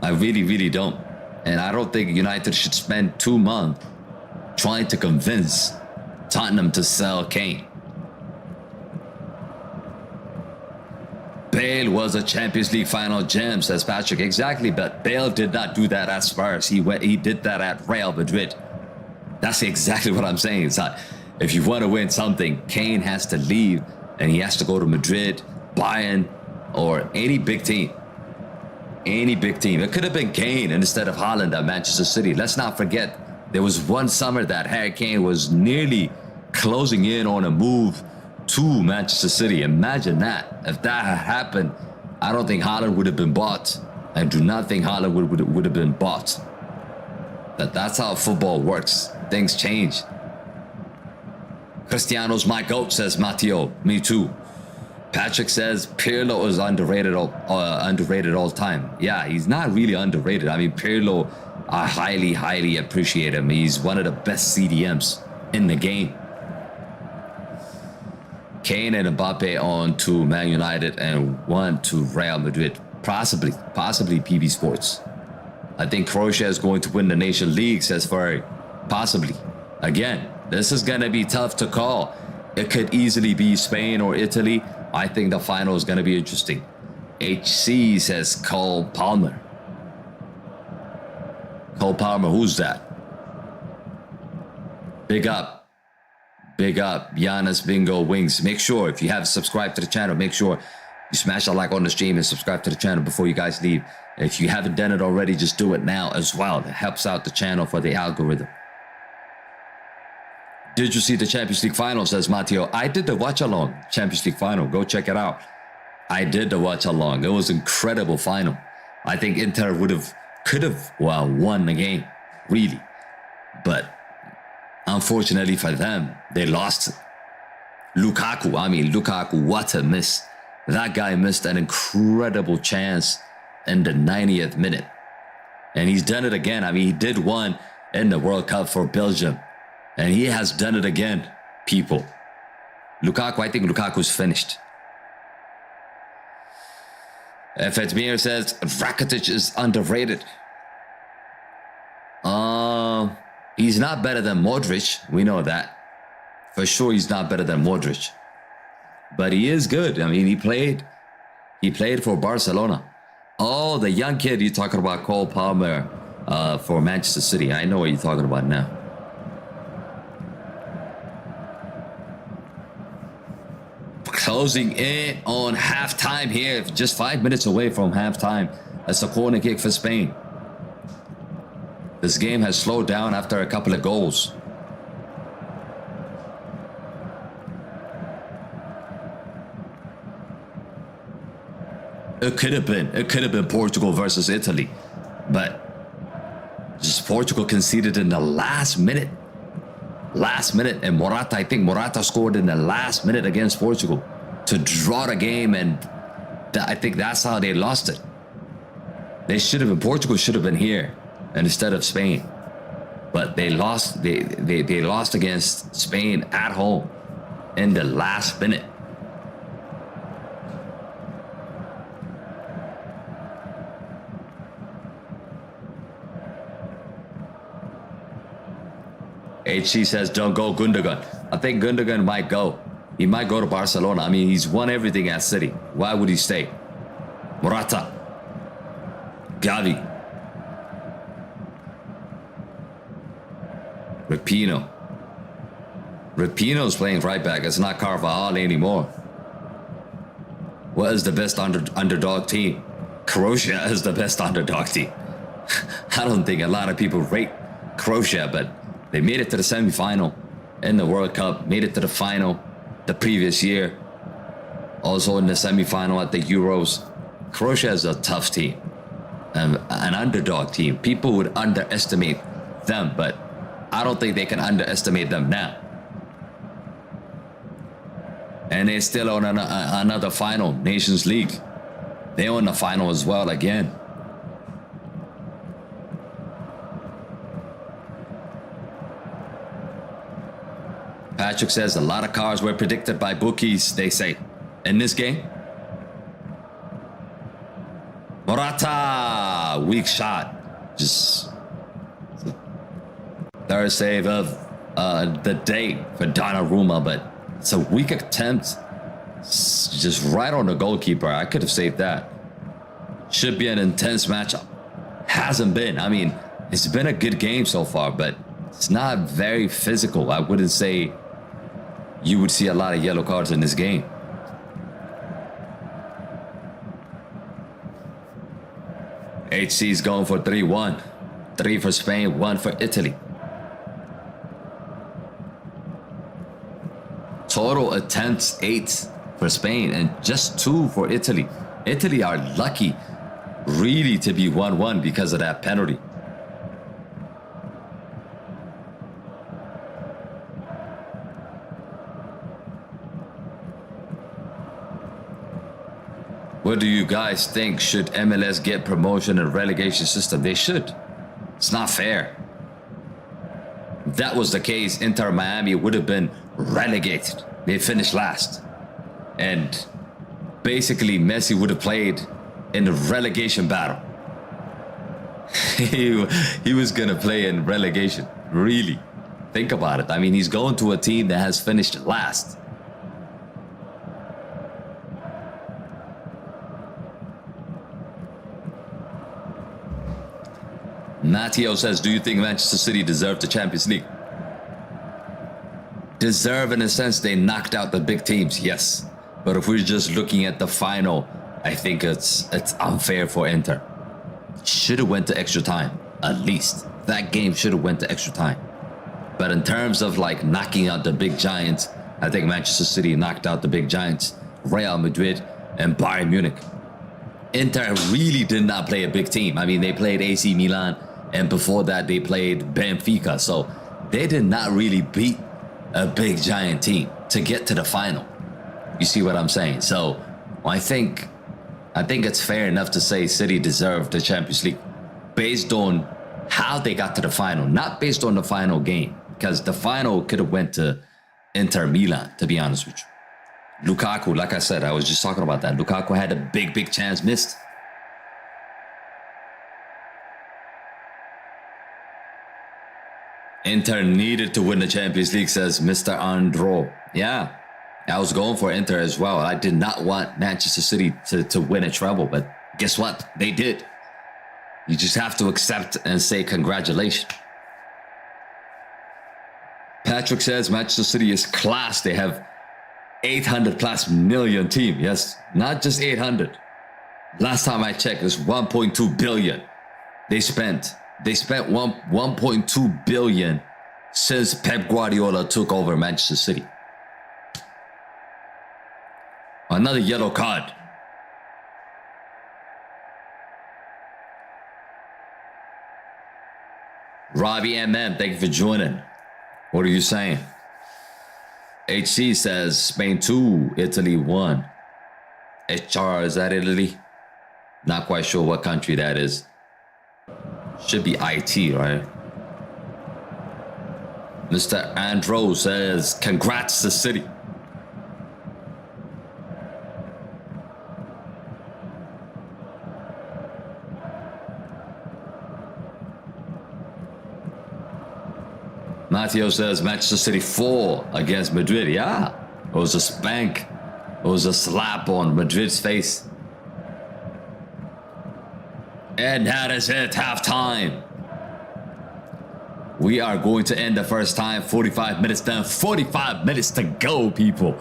I really, really don't. And I don't think United should spend 2 months trying to convince Tottenham to sell Kane. Bale was a Champions League final gem, says Patrick. Exactly, but Bale did not do that at Spurs. He did that at Real Madrid. That's exactly what I'm saying. It's not, if you want to win something, Kane has to leave and he has to go to Madrid, Bayern, or any big team. Any big team. It could have been Kane instead of Haaland at Manchester City. Let's not forget, there was one summer that Harry Kane was nearly closing in on a move to Manchester City. Imagine that. If that had happened, I don't think Haaland would have been bought. I do not think Haaland would have been bought. That's how football works. Things change. Cristiano's my GOAT, says Matteo. Me too. Patrick says Pirlo is underrated all time. Yeah, he's not really underrated. I mean, Pirlo, I highly, highly appreciate him. He's one of the best CDMs in the game. Kane and Mbappe on to Man United and one to Real Madrid. Possibly PB Sports. I think Croatia is going to win the Nations League, says Ferry. Possibly. Again, this is going to be tough to call. It could easily be Spain or Italy. I think the final is going to be interesting. HC says Cole Palmer. Cole Palmer, who's that? Big up. Big up. Giannis Bingo Wings. Make sure, if you have subscribed to the channel, make sure you smash a like on the stream and subscribe to the channel before you guys leave. If you haven't done it already, just do it now as well. It helps out the channel for the algorithm. Did you see the Champions League final, says Matteo? I did the watch-along Champions League final. Go check it out. I did the watch-along. It was an incredible final. I think Inter could have won the game, really. But unfortunately for them, they lost it. Lukaku, what a miss. That guy missed an incredible chance in the 90th minute. And he's done it again. I mean, he did one in the World Cup for Belgium. And he has done it again, people. Lukaku, I think Lukaku's finished. Fedmir says Rakitic is underrated. He's not better than Modric. We know that. For sure he's not better than Modric. But he is good. I mean, he played for Barcelona. Oh, the young kid you're talking about, Cole Palmer, for Manchester City. I know what you're talking about now. Closing in on halftime here. Just 5 minutes away from halftime. That's a corner kick for Spain. This game has slowed down after a couple of goals. It could have been Portugal versus Italy, but just Portugal conceded in the last minute, and Morata, I think Morata scored in the last minute against Portugal to draw the game, and I think that's how they lost it. Portugal should have been here instead of Spain, but they lost. They lost against Spain at home in the last minute. HC says don't go Gundogan. I think Gundogan might go. He might go to Barcelona. I mean, he's won everything at City. Why would he stay? Morata, Gavi, Rapino's playing right back. It's not Carvajal anymore. What is the best underdog team? Croatia is the best underdog team. I don't think a lot of people rate Croatia, but they made it to the semi-final in the World Cup, made it to the final the previous year, also in the semi-final at the Euros. Croatia is a tough team, an underdog team. People would underestimate them, but I don't think they can underestimate them now. And they're still on another final, Nations League. They're on the final as well again. Patrick says a lot of cars were predicted by bookies, they say. In this game, Morata, weak shot. Just third save of the day for Donnarumma, but it's a weak attempt. It's just right on the goalkeeper. I could have saved that. Should be an intense matchup. Hasn't been. I mean, it's been a good game so far, but it's not very physical. I wouldn't say you would see a lot of yellow cards in this game. HC is going for 3-1. 3 for Spain, 1 for Italy. Total attempts 8 for Spain and just 2 for Italy. Italy are lucky really to be 1-1 because of that penalty. What do you guys think? Should MLS get promotion and relegation system? They should. It's not fair. If that was the case, Inter Miami would have been relegated. They finished last. And basically Messi would have played in the relegation battle. he was going to play in relegation. Really. Think about it. I mean, he's going to a team that has finished last. Matteo says, do you think Manchester City deserved the Champions League? Deserve in a sense, they knocked out the big teams, yes. But if we're just looking at the final, I think it's unfair for Inter. Should have went to extra time, at least. That game should have went to extra time. But in terms of like knocking out the big giants, I think Manchester City knocked out the big giants, Real Madrid and Bayern Munich. Inter really did not play a big team. I mean, they played AC Milan, and before that they played Benfica. So they did not really beat a big giant team to get to the final. You see what I'm saying? So I think it's fair enough to say City deserved the Champions League based on how they got to the final, not based on the final game, because the final could have went to Inter Milan, to be honest with you. Lukaku, like I said, I was just talking about that. Lukaku had a big chance missed. Inter needed to win the Champions League, says Mr. Andro. Yeah, I was going for Inter as well. I did not want Manchester City to win a treble, but guess what? They did. You just have to accept and say congratulations. Patrick says Manchester City is class. They have 800 plus million team. Yes, not just 800. Last time I checked, it's 1.2 billion they spent. They spent 1.2 billion since Pep Guardiola took over Manchester City. Another yellow card. Robbie MM, thank you for joining. What are you saying? HC says Spain 2, Italy 1. HR, is that Italy? Not quite sure what country that is. Should be IT, right? Mr. Andro says, congrats to City. Matteo says Manchester City 4 against Madrid. Yeah, it was a spank. It was a slap on Madrid's face. And that is it, halftime. We are going to end the first time. 45 minutes done. 45 minutes to go, people.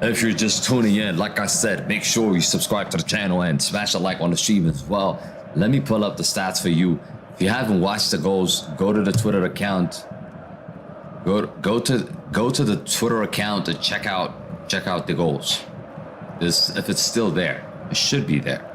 If you're just tuning in, like I said, make sure you subscribe to the channel and smash a like on the stream as well. Let me pull up the stats for you. If you haven't watched the goals, go to the Twitter account. Go to the Twitter account and check out the goals. If it's still there, it should be there.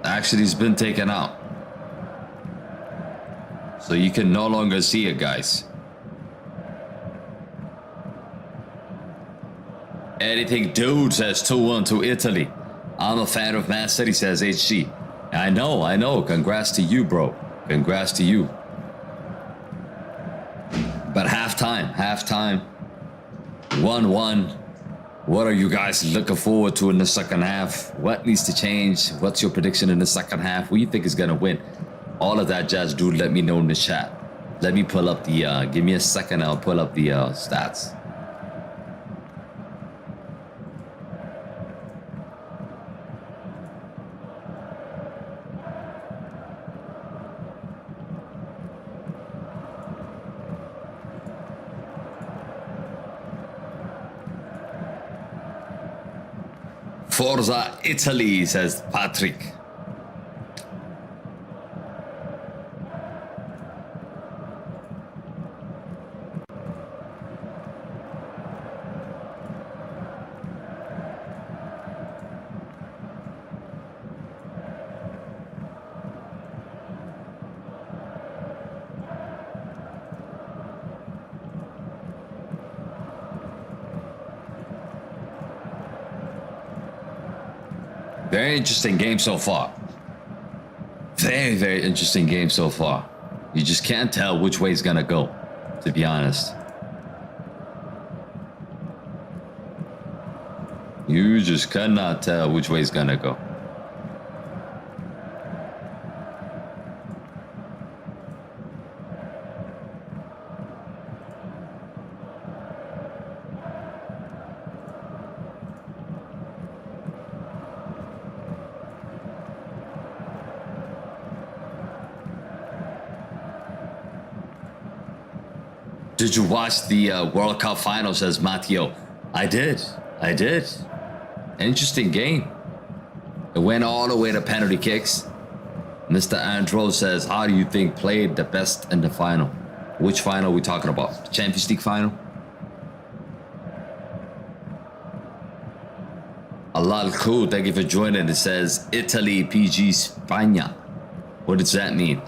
Actually, it's been taken out. So you can no longer see it, guys. Anything dude says 2-1 to Italy. I'm a fan of Man City, says HG. I know. Congrats to you, bro. Congrats to you. But halftime. 1-1. What are you guys looking forward to in the second half? What needs to change? What's your prediction in the second half? Who do you think is going to win? All of that jazz, dude, let me know in the chat. Let me pull up the, give me a second, I'll pull up the stats. Forza Italy, says Patrick. Very interesting game so far. Very interesting game so far. You just can't tell which way it's gonna go, to be honest. You just cannot tell which way it's gonna go. Did you watch the World Cup final, says Matteo? I did. Interesting game. It went all the way to penalty kicks. Mr. Andro says, how do you think played the best in the final? Which final are we talking about? The Champions League final? Allah cool, thank you for joining. It says Italy PG Spagna. What does that mean?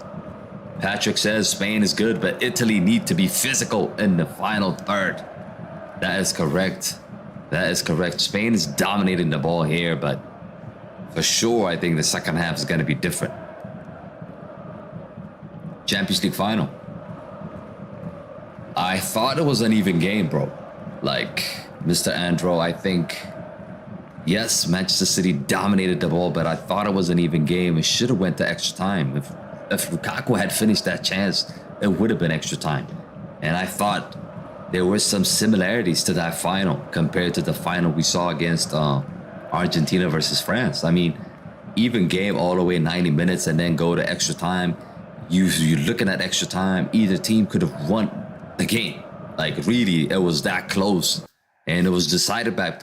Patrick says Spain is good, but Italy need to be physical in the final third. That is correct. That is correct. Spain is dominating the ball here, but for sure, I think the second half is going to be different. Champions League final. I thought it was an even game, bro. Like, Mr. Andro, I think, yes, Manchester City dominated the ball, but I thought it was an even game. It should have went to extra time. If Lukaku had finished that chance, it would have been extra time. And I thought there were some similarities to that final compared to the final we saw against Argentina versus France. I mean, even game all the way 90 minutes and then go to extra time. You're looking at extra time, either team could have won the game. Like, really, it was that close. And it was decided by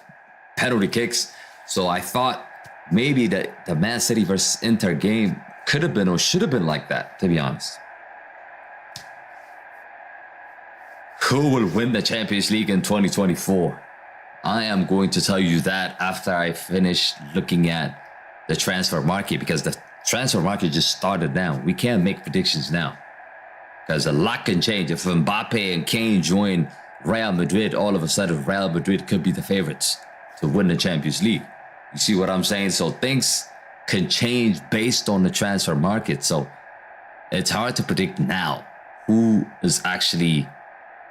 penalty kicks. So I thought maybe that the Man City versus Inter game could have been or should have been like that, to be honest. Who will win the Champions League in 2024? I am going to tell you that after I finish looking at the transfer market, because the transfer market just started now. We can't make predictions now because a lot can change. If Mbappe and Kane join Real Madrid, all of a sudden Real Madrid could be the favorites to win the Champions League. You see what I'm saying? So things can change based on the transfer market. So it's hard to predict now who is actually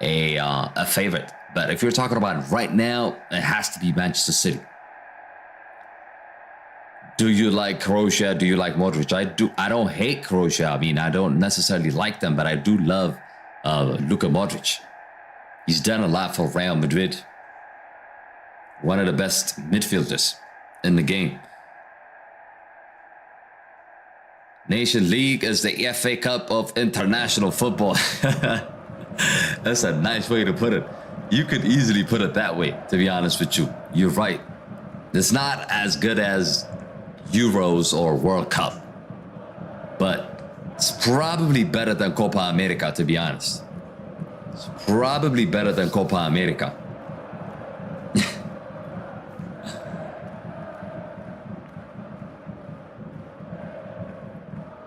a favorite. But if you're talking about right now, it has to be Manchester City. Do you like Croatia? Do you like Modric? I don't hate Croatia. I mean, I don't necessarily like them, but I do love Luka Modric. He's done a lot for Real Madrid. One of the best midfielders in the game. Nation League is the FA Cup of international football. That's a nice way to put it. You could easily put it that way, to be honest with you. You're right. It's not as good as Euros or World Cup, but it's probably better than Copa America, to be honest. It's probably better than Copa America.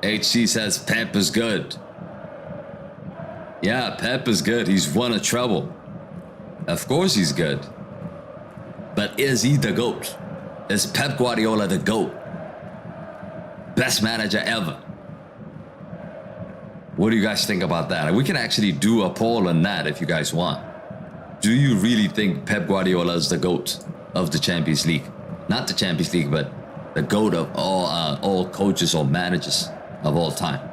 HC says Pep is good. Yeah, Pep is good. He's won a treble. Of course he's good. But is he the GOAT? Is Pep Guardiola the GOAT? Best manager ever? What do you guys think about that? We can actually do a poll on that if you guys want. Do you really think Pep Guardiola is the GOAT of the Champions League? Not the Champions League, but the GOAT of all coaches or managers of all time.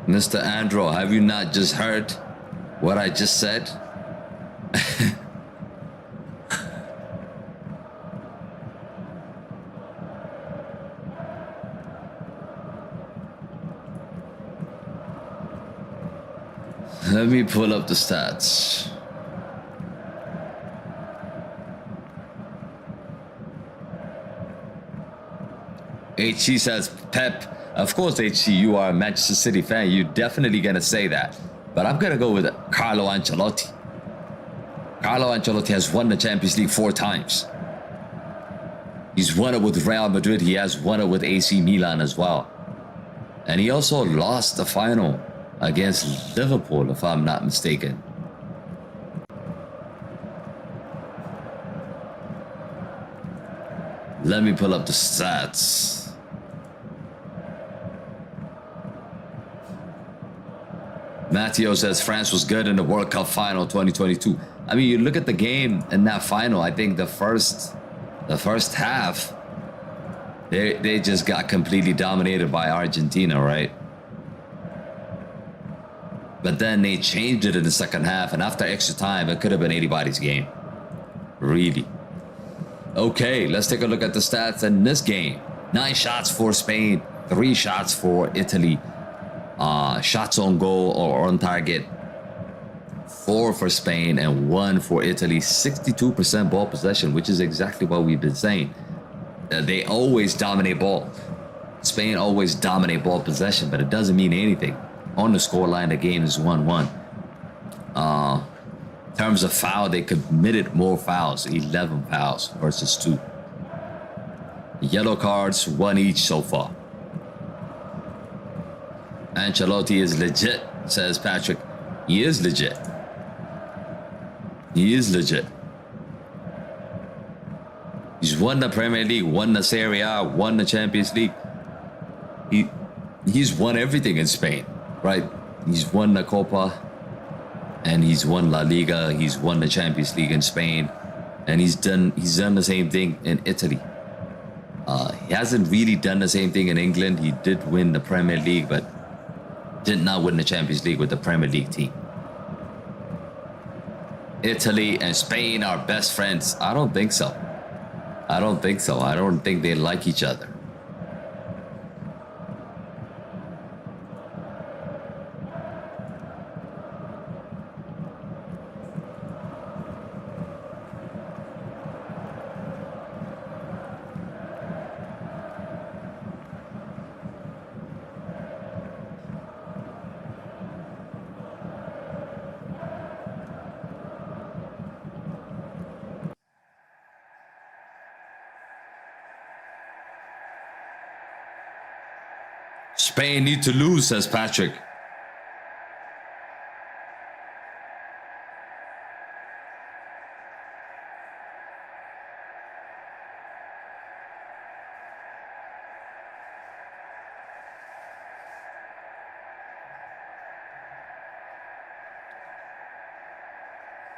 Mr. Andro, have you not just heard what I just said? Let me pull up the stats. HC says Pep. Of course, HC, you are a Manchester City fan. You're definitely going to say that. But I'm going to go with Carlo Ancelotti. Carlo Ancelotti has won the Champions League 4 times. He's won it with Real Madrid. He has won it with AC Milan as well. And he also lost the final against Liverpool, if I'm not mistaken. Let me pull up the stats. Matteo says France was good in the World Cup final 2022. I mean, you look at the game in that final, I think the first half, they just got completely dominated by Argentina, right? But then they changed it in the second half, and after extra time, it could have been anybody's game. Really. Okay, let's take a look at the stats in this game. 9 shots for Spain, 3 shots for Italy. shots on goal or on target, 4 for Spain and 1 for Italy. 62% ball possession, which is exactly what we've been saying. They always dominate ball. Spain always dominate ball possession, but it doesn't mean anything. On the scoreline, the game is 1-1. In terms of foul, they committed more fouls, 11 fouls versus 2. Yellow cards, 1 each so far. Ancelotti is legit, says Patrick. He is legit. He is legit. He's won the Premier League, won the Serie A, won the Champions League. He's won everything in Spain, right? He's won the Copa, and he's won La Liga. He's won the Champions League in Spain, and he's done the same thing in Italy. He hasn't really done the same thing in England. He did win the Premier League, but did not win the Champions League with the Premier League team. Italy and Spain are best friends. I don't think so. I don't think so. I don't think they like each other. Spain need to lose, says Patrick.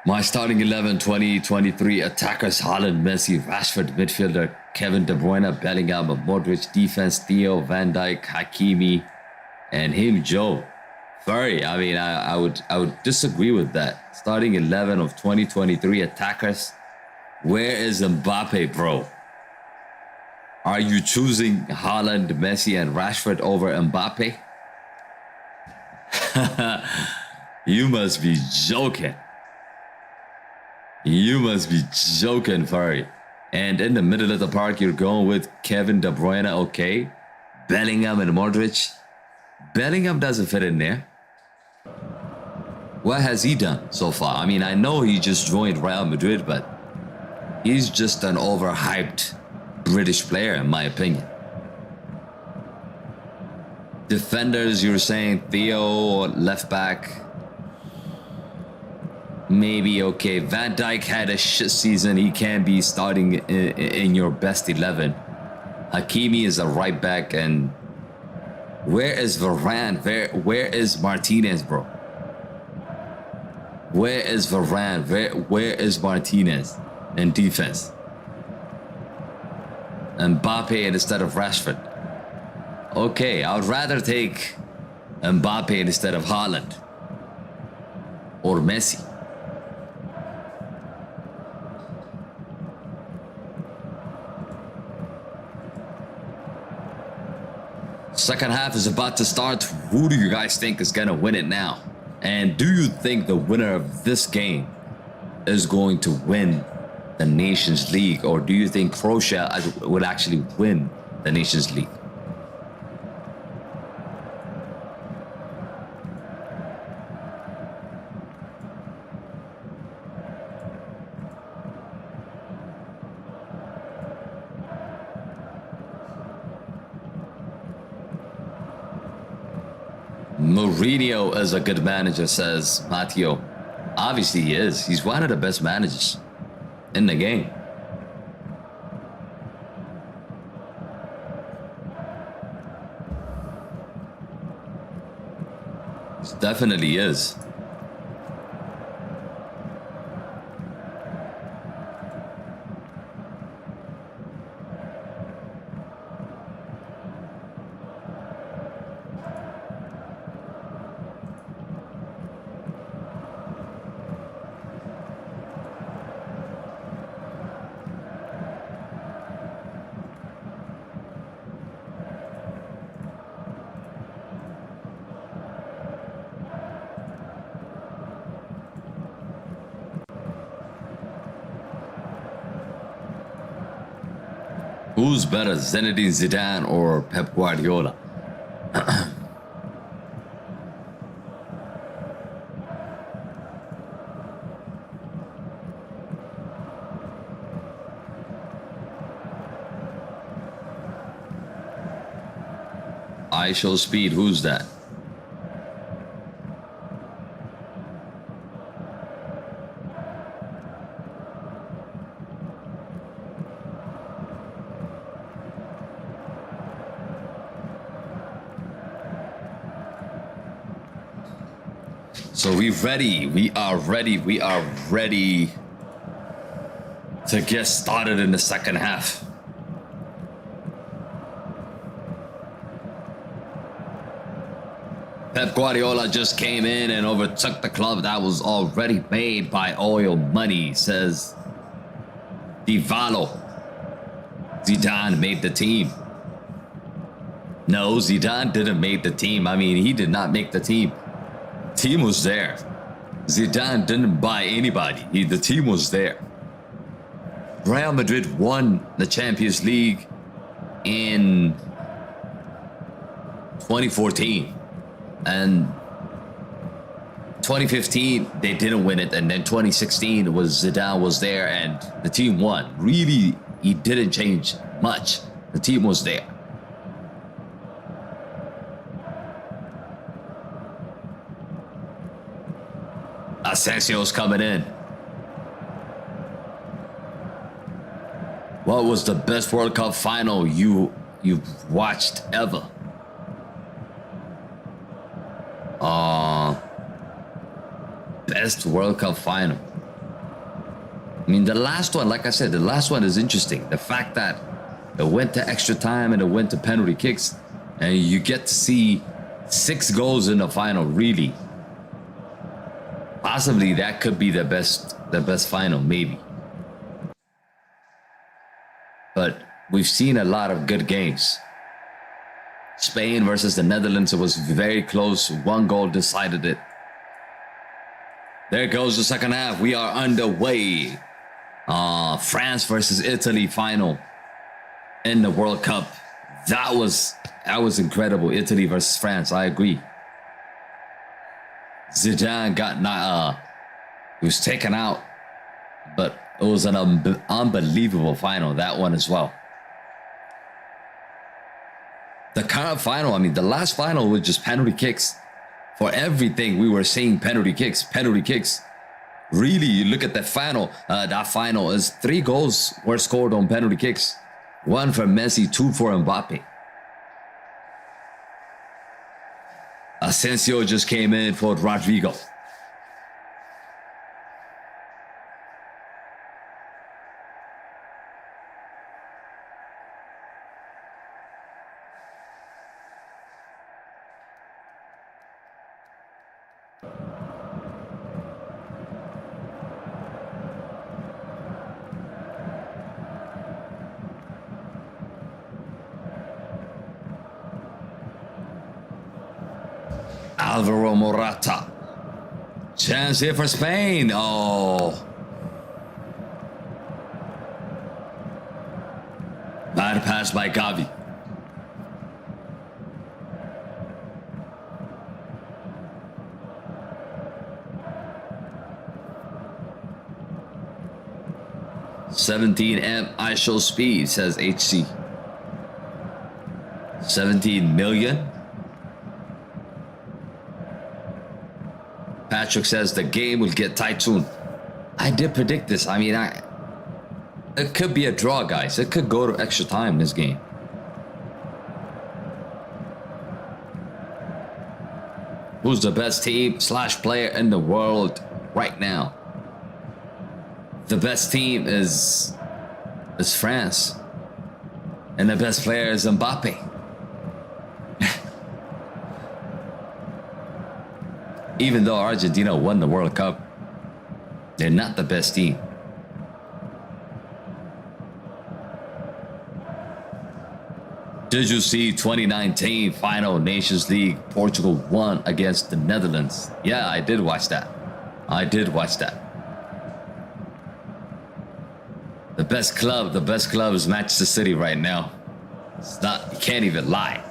My starting 11 2023 attackers: Haaland, Messi, Rashford, midfielder Kevin De Bruyne, Bellingham, Modric, defense Theo, Van Dijk, Hakimi, and him, Joe. Very. I mean, I would disagree with that. Starting 11 of 2023 attackers. Where is Mbappe, bro? Are you choosing Haaland, Messi, and Rashford over Mbappe? You must be joking. You must be joking, Furry. And in the middle of the park, you're going with Kevin De Bruyne, okay? Bellingham and Modric. Bellingham doesn't fit in there. What has he done so far? I mean, I know he just joined Real Madrid, but he's just an overhyped British player, in my opinion. Defenders, you're saying Theo, left back. Maybe okay. Van Dijk had a shit season. He can be starting in your best 11. Hakimi is a right back, and where is Varane? Where is Martinez, bro? Where is Varane? Where is Martinez in defense? Mbappe instead of Rashford. Okay, I would rather take Mbappe instead of Haaland or Messi. Second half is about to start. Who do you guys think is going to win it now? And do you think the winner of this game is going to win the Nations League? Or do you think Croatia will actually win the Nations League? Mourinho is a good manager, says Matteo. Obviously he is. He's one of the best managers in the game. He definitely is. Who's better, Zinedine Zidane or Pep Guardiola? I show speed. Who's that? So we ready. We are ready. We are ready to get started in the second half. Pep Guardiola just came in and overtook the club that was already made by oil money, says Vivo. Zidane made the team. No, Zidane didn't make the team. I mean, he did not make the team. Team was there. Zidane didn't buy anybody. The team was there. Real Madrid won the Champions League in 2014. And 2015 they didn't win it, and then 2016 was Zidane was there and the team won. Really, he didn't change much. The team was there. Asensio's coming in. What was the best World Cup final you've watched ever? Best World Cup final. I mean, the last one, like I said, the last one is interesting. The fact that it went to extra time and it went to penalty kicks, and you get to see 6 goals in the final. Really, possibly that could be the best final, maybe. But we've seen a lot of good games. Spain versus the Netherlands, it was very close. 1 goal decided it. There goes the second half. We are underway. France versus Italy final in the World Cup. That was incredible. Italy versus France. I agree. Zidane he was taken out, but it was an unbelievable final. That one as well. The current final, I mean, the last final was just penalty kicks. For everything, we were seeing penalty kicks. Really, you look at the final. That final is 3 goals were scored on penalty kicks. 1 for Messi, 2 for Mbappe. Asensio just came in for Rodrigo. Alvaro Morata. Chance here for Spain. Oh. Bad pass by Gavi. $17M I show speed, says HC. 17 million. Patrick says the game will get tight soon. I did predict this. I mean, it could be a draw, guys. It could go to extra time, this game. Who's the best team / player in the world right now? The best team is France. And the best player is Mbappe. Even though Argentina won the World Cup, they're not the best team. Did you see 2019 final Nations League? Portugal won against the Netherlands. Yeah, I did watch that. The best club is Manchester City right now. It's not, you can't even lie.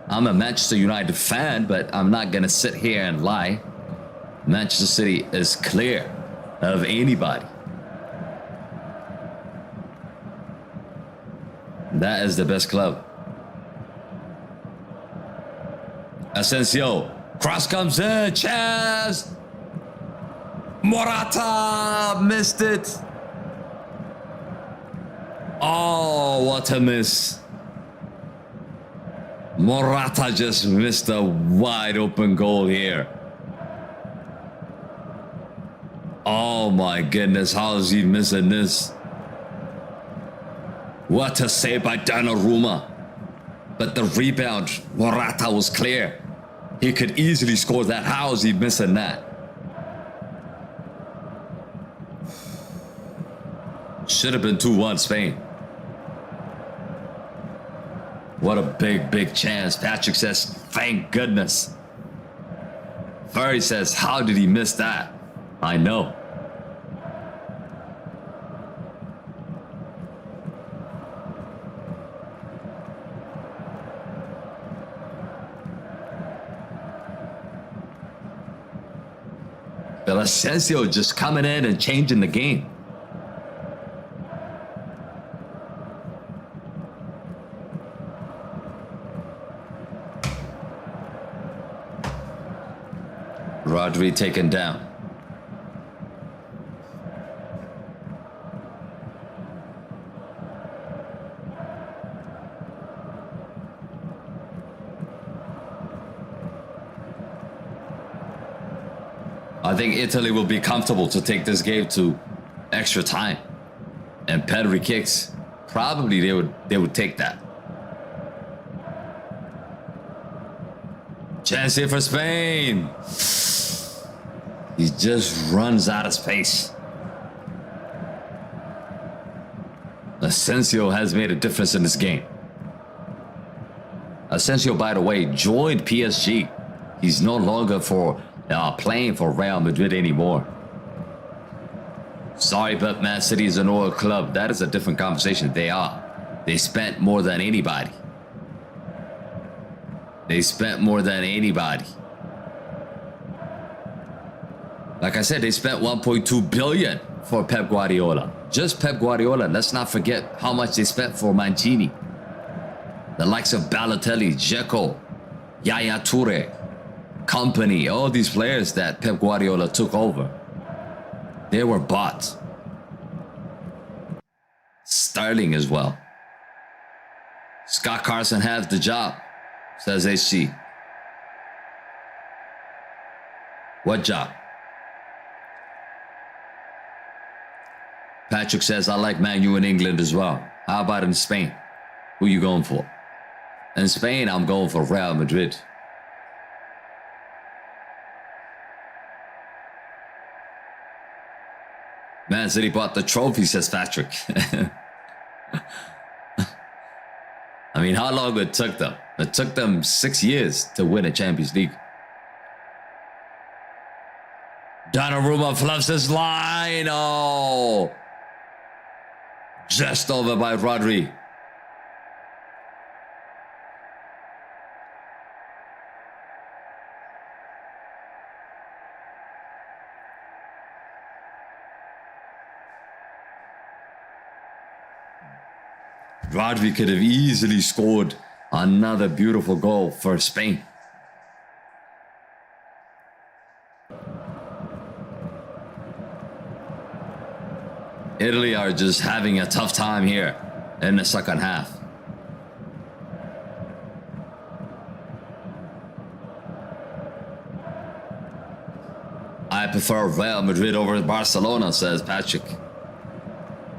I'm a Manchester United fan, but I'm not gonna sit here and lie. Manchester City is clear of anybody. That is the best club. Asensio, cross comes in, chance. Morata missed it. Oh, what a miss. Morata just missed a wide open goal here. Oh my goodness, how is he missing this? What a save by Donnarumma. But the rebound, Morata was clear. He could easily score that. How is he missing that? Should have been 2-1 Spain. What a big chance. Patrick says, thank goodness. Furry says, how did he miss that? I know. But Asensio just coming in and changing the game. Rodri taken down. I think Italy will be comfortable to take this game to extra time. And penalty kicks, probably they would take that. Chance here for Spain. He just runs out of space. Asensio has made a difference in this game. Asensio, by the way, joined PSG. He's no longer playing for Real Madrid anymore. Sorry, but Man City is an oil club. That is a different conversation. They are. They spent more than anybody. They spent more than anybody. Like I said, they spent 1.2 billion for Pep Guardiola. Just Pep Guardiola. Let's not forget how much they spent for Mancini. The likes of Balotelli, Dzeko, Yaya Toure, Company, all these players that Pep Guardiola took over. They were bought. Sterling as well. Scott Carson has the job, says HC. What job? Patrick says, I like Man U in England as well. How about in Spain? Who you going for? In Spain, I'm going for Real Madrid. Man City bought the trophy, says Patrick. I mean, how long it took them? It took them 6 years to win a Champions League. Donnarumma fluffs his line. Oh. Just over by Rodri. Rodri could have easily scored another beautiful goal for Spain. Italy are just having a tough time here in the second half. I prefer Real Madrid over Barcelona, says Patrick.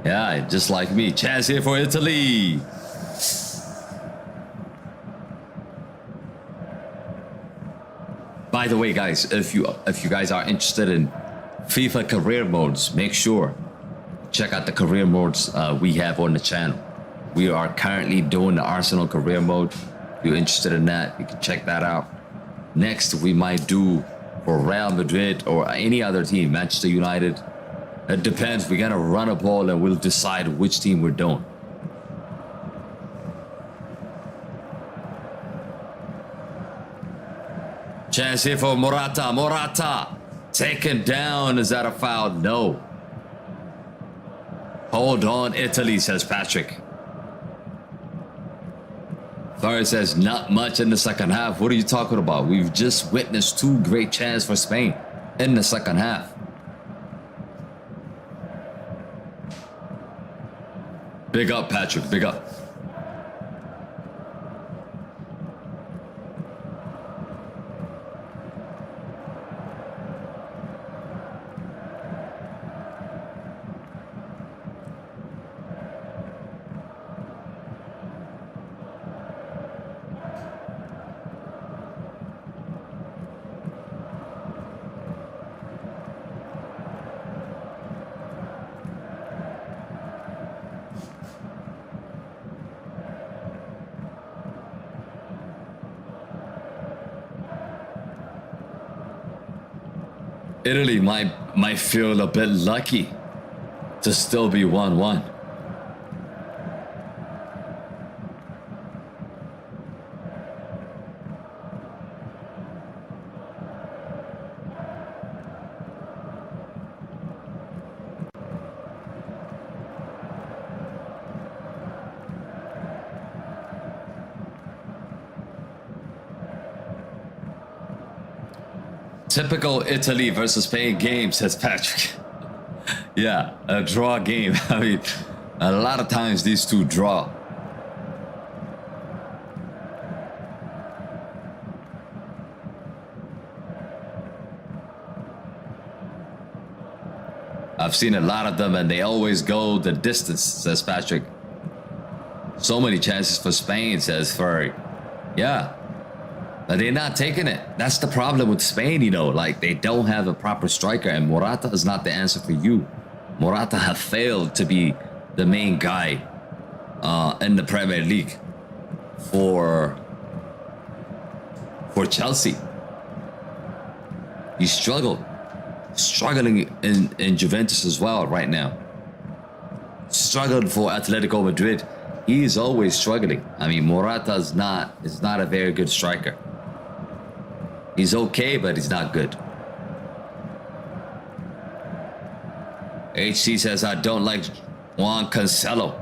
Yeah, just like me. Chance here for Italy. By the way, guys, if you guys are interested in FIFA career modes, make sure check out the career modes we have on the channel. We are currently doing the Arsenal career mode. If you're interested in that, you can check that out. Next, we might do for Real Madrid or any other team, Manchester United. It depends. We're gonna run a ball and we'll decide which team we're doing. Chance here for Morata. Morata taken down. Is that a foul? No. Hold on, Italy, says Patrick. Flores says not much in the second half. What are you talking about? We've just witnessed 2 great chances for Spain in the second half. Big up, Patrick. Big up. Italy might feel a bit lucky to still be 1-1. Typical Italy versus Spain game, says Patrick. Yeah, a draw game. I mean, a lot of times these two draw. I've seen a lot of them and they always go the distance, says Patrick. So many chances for Spain, says Furry. Yeah. But they're not taking it. That's the problem with Spain, you know. Like, they don't have a proper striker, and Morata is not the answer for you. Morata have failed to be the main guy in the Premier League for Chelsea. He struggling in Juventus as well right now. Struggled for Atletico Madrid. He is always struggling. I mean, Morata is not a very good striker. He's okay, but he's not good. HC says, I don't like Juan Cancelo.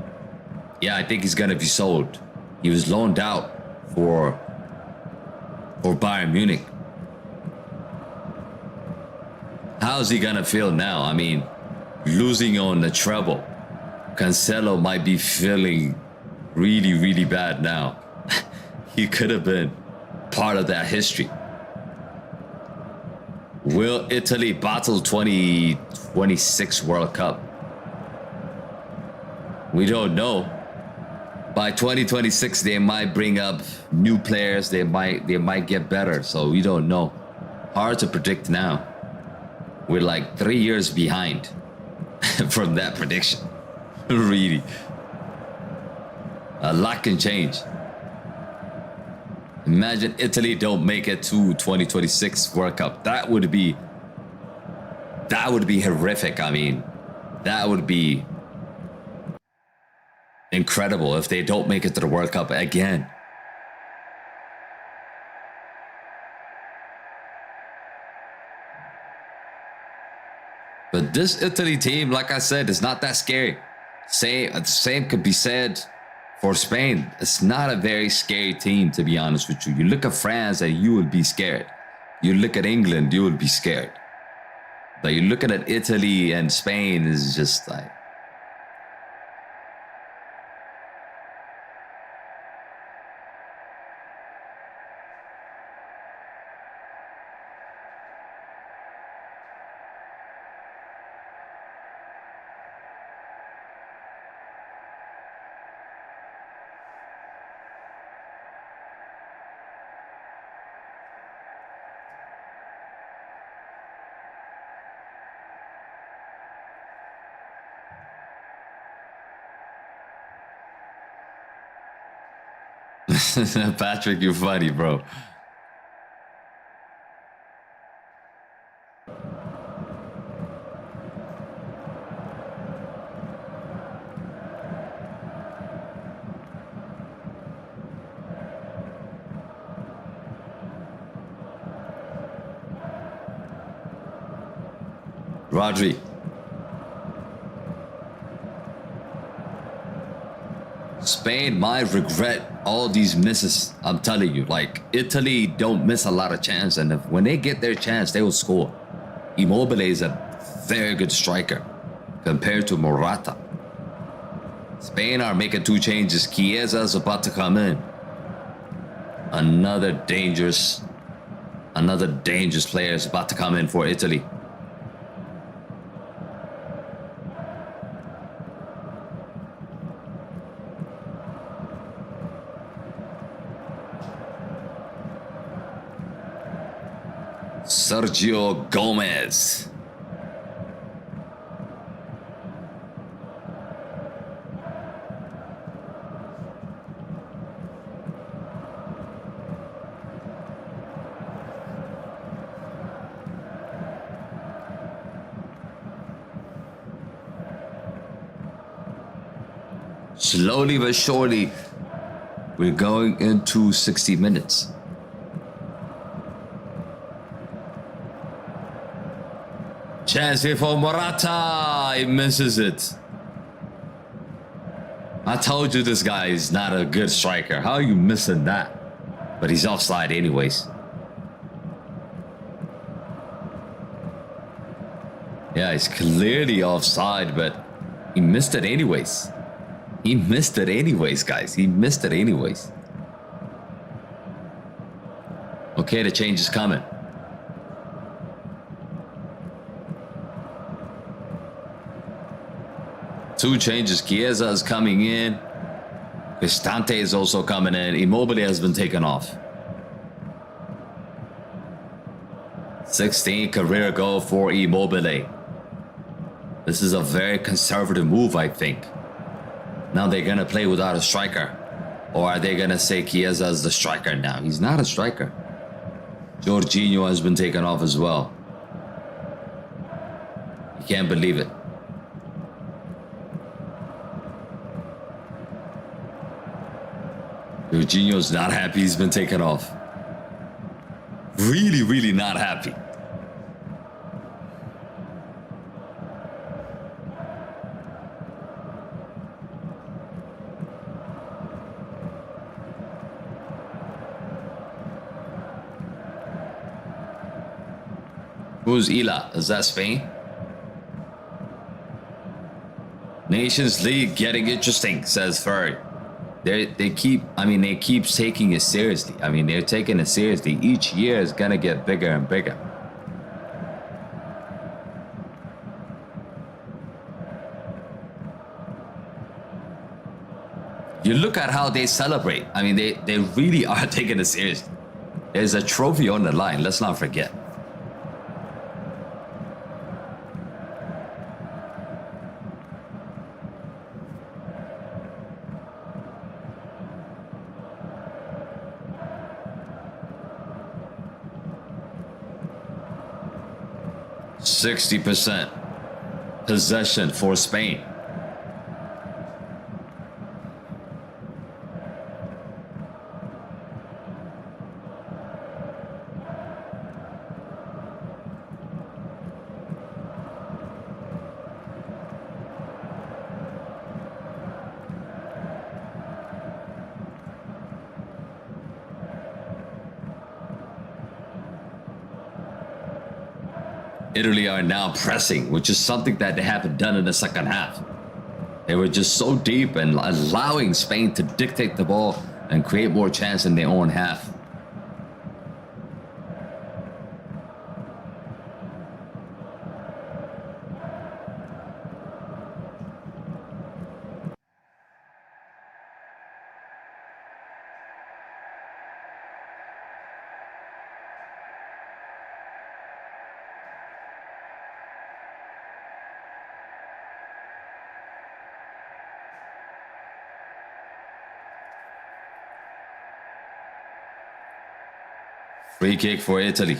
Yeah, I think he's going to be sold. He was loaned out for Bayern Munich. How's he going to feel now? I mean, losing on the treble. Cancelo might be feeling really, really bad now. He could have been part of that history. Will Italy battle 2026 World Cup? We don't know. By 2026, they might bring up new players. They might get better. So we don't know. Hard to predict now. We're like 3 years behind from that prediction. Really. A lot can change. Imagine Italy don't make it to 2026 World Cup. That would be horrific. I mean, that would be incredible if they don't make it to the World Cup again. But this Italy team, like I said, is not that scary. Same could be said for Spain. It's not a very scary team, to be honest with you. You look at France and you would be scared. You look at England, you would be scared. But you're looking at Italy and Spain is just like... Patrick, you're funny, bro. Rodri. Spain might regret all these misses. I'm telling you, like Italy don't miss a lot of chance, and when they get their chance, they will score. Immobile is a very good striker compared to Morata. Spain are making 2 changes. Chiesa is about to come in. Another dangerous player is about to come in for Italy. Sergio Gomez. Slowly but surely, we're going into 60 minutes. Chance here for Morata. He misses it. I told you this guy is not a good striker. How are you missing that? But he's offside anyways. Yeah, he's clearly offside, but he missed it anyways. He missed it anyways, guys. He missed it anyways. Okay, the change is coming. Two changes. Chiesa is coming in. Cristante is also coming in. Immobile has been taken off. 16 career goal for Immobile. This is a very conservative move, I think. Now they're going to play without a striker. Or are they going to say Chiesa is the striker now? He's not a striker. Jorginho has been taken off as well. You can't believe it. Jorginho's not happy he's been taken off. Really, really not happy. Who's Ila? Is that Spain? Nations League getting interesting, says Ferry. They keep taking it seriously. I mean, they're taking it seriously. Each year is gonna get bigger and bigger. You look at how they celebrate. I mean, they really are taking it seriously. There's a trophy on the line. Let's not forget. %60 possession for Spain. Italy are now pressing, which is something that they haven't done in the second half. They were just so deep and allowing Spain to dictate the ball and create more chance in their own half. Free kick for Italy.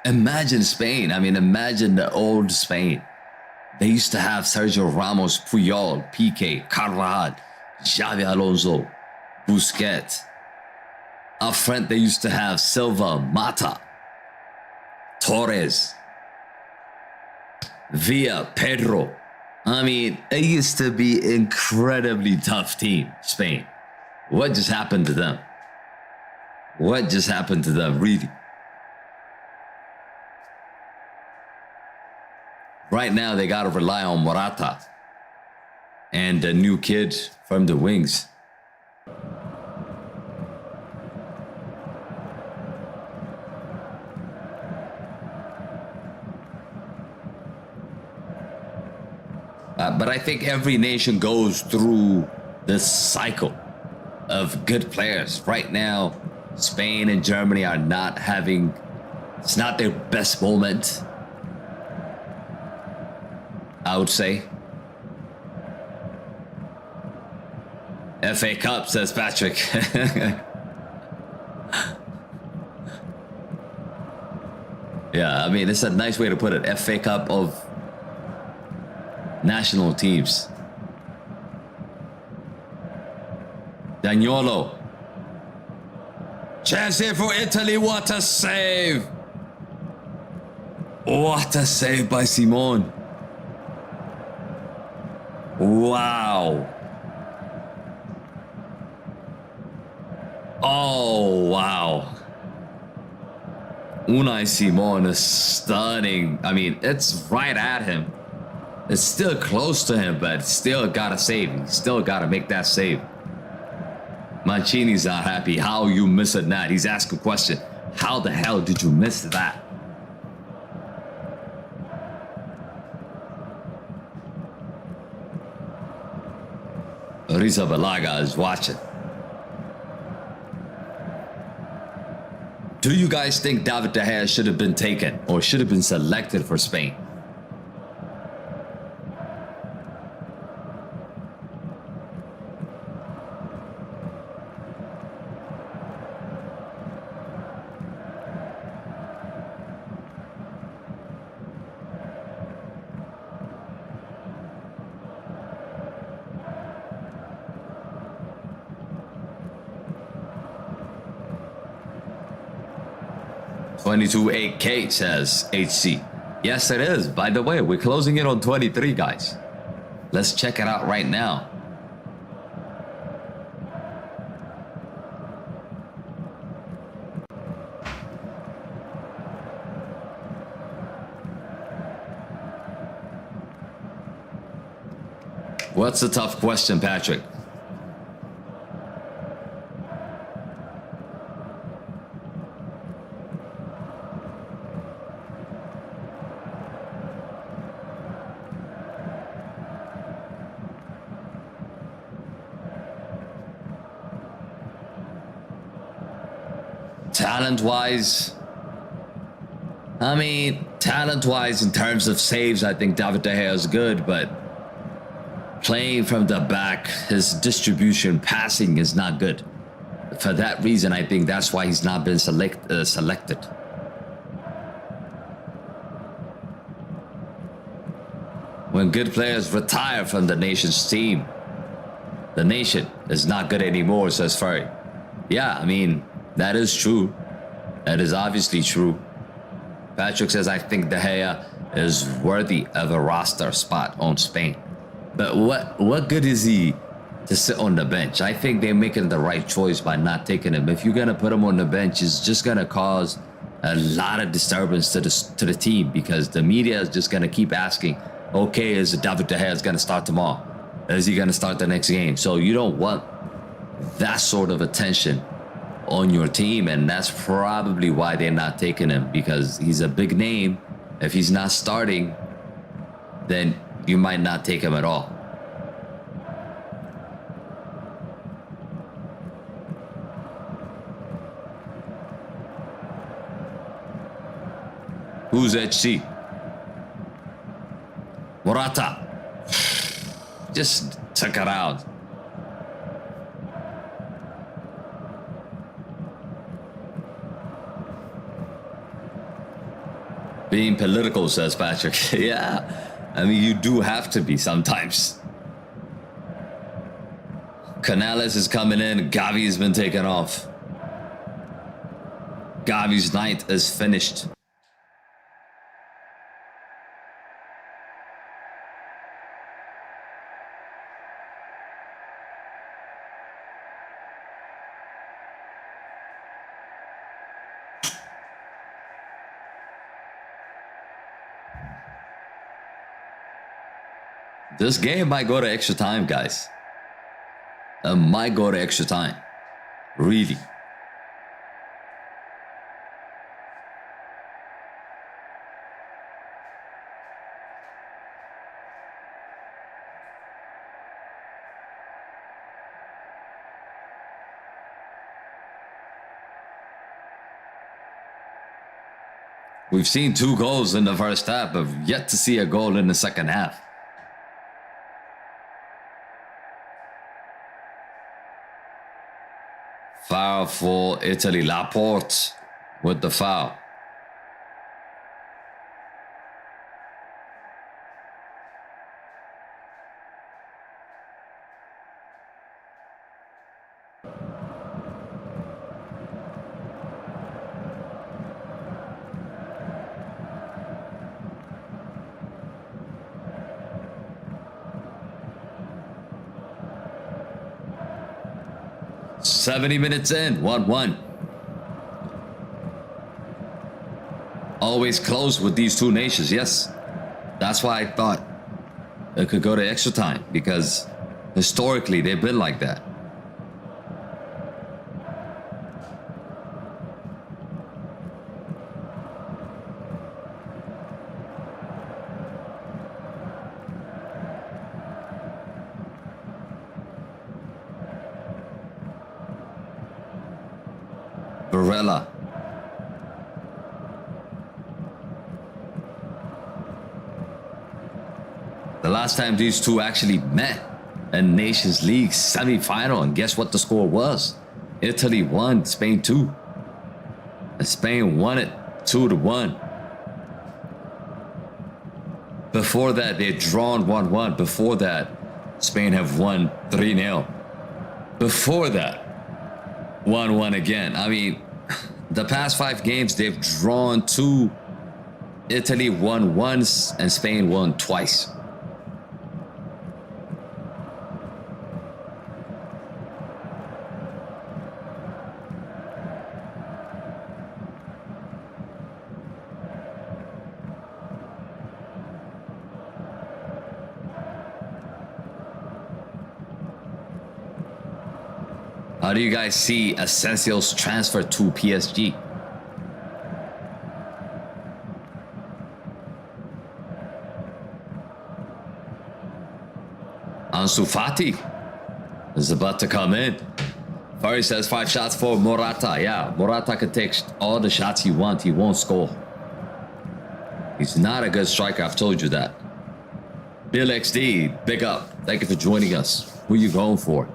Imagine Spain. I mean, imagine the old Spain. They used to have Sergio Ramos, Puyol, Piqué, Carvajal, Xavi Alonso, Busquets, Up front, they used to have Silva, Mata, Torres, Villa, Pedro. I mean, it used to be incredibly tough team, Spain. What just happened to them? What just happened to them, really? Right now, they got to rely on Morata and a new kid from the wings. But I think every nation goes through this cycle of good players. Right now, Spain and Germany are not having, it's not their best moment, I would say. FA Cup, says Patrick. Yeah, I mean, it's a nice way to put it. FA Cup of national teams. Daniolo. Chance here for Italy. What a save. What a save by Simone. Wow. Oh, wow. Unai Simon is stunning. I mean, it's right at him. It's still close to him, but still gotta save. He still gotta make that save. Mancini's not happy. How you miss it that? He's asking a question. How the hell did you miss that? Risa Balaga is watching. Do you guys think David De Gea should have been taken or should have been selected for Spain? $22,800 says HC. Yes, it is. By the way, we're closing in on 23, guys. Let's check it out right now. What's the tough question, Patrick? Talent-wise, I mean, talent-wise, in terms of saves, I think David De Gea is good, but playing from the back, his distribution, passing is not good. For that reason, I think that's why he's not been selected. When good players retire from the nation's team, the nation is not good anymore, says Furry. Yeah, I mean, that is true. That is obviously true. Patrick says, I think De Gea is worthy of a roster spot on Spain. But what good is he to sit on the bench? I think they're making the right choice by not taking him. If you're going to put him on the bench, it's just going to cause a lot of disturbance to the team, because the media is just going to keep asking, okay, is David De Gea going to start tomorrow? Is he going to start the next game? So you don't want that sort of attention on your team, and that's probably why they're not taking him, because he's a big name. If he's not starting, then you might not take him at all. Who's HC? Morata. Just took it out. Being political, says Patrick. Yeah, I mean, you do have to be sometimes. Canales is coming in. Gavi has been taken off. Gavi's night is finished. This game might go to extra time, guys. It might go to extra time. Really. We've seen 2 goals in the first half, but yet to see a goal in the second half. Foul for Italy. Laporte with the foul. "70 minutes in, 1-1. Always close with these 2 nations, yes. That's why I thought it could go to extra time, because historically they've been like that. Barella. The last time these 2 actually met in Nations League semi-final, and guess what the score was? Italy won, Spain 2. And Spain won it 2-1. Before that, they'd drawn 1-1. Before that, Spain have won 3-0. Before that, 1-1 again. I mean, the past 5 games, they've drawn 2. Italy won once, and Spain won twice. How do you guys see Asensio's transfer to PSG? Ansu Fati is about to come in. Fari says 5 shots for Morata. Yeah, Morata can take all the shots he wants. He won't score. He's not a good striker. I've told you that. Bill XD, big up. Thank you for joining us. Who are you going for?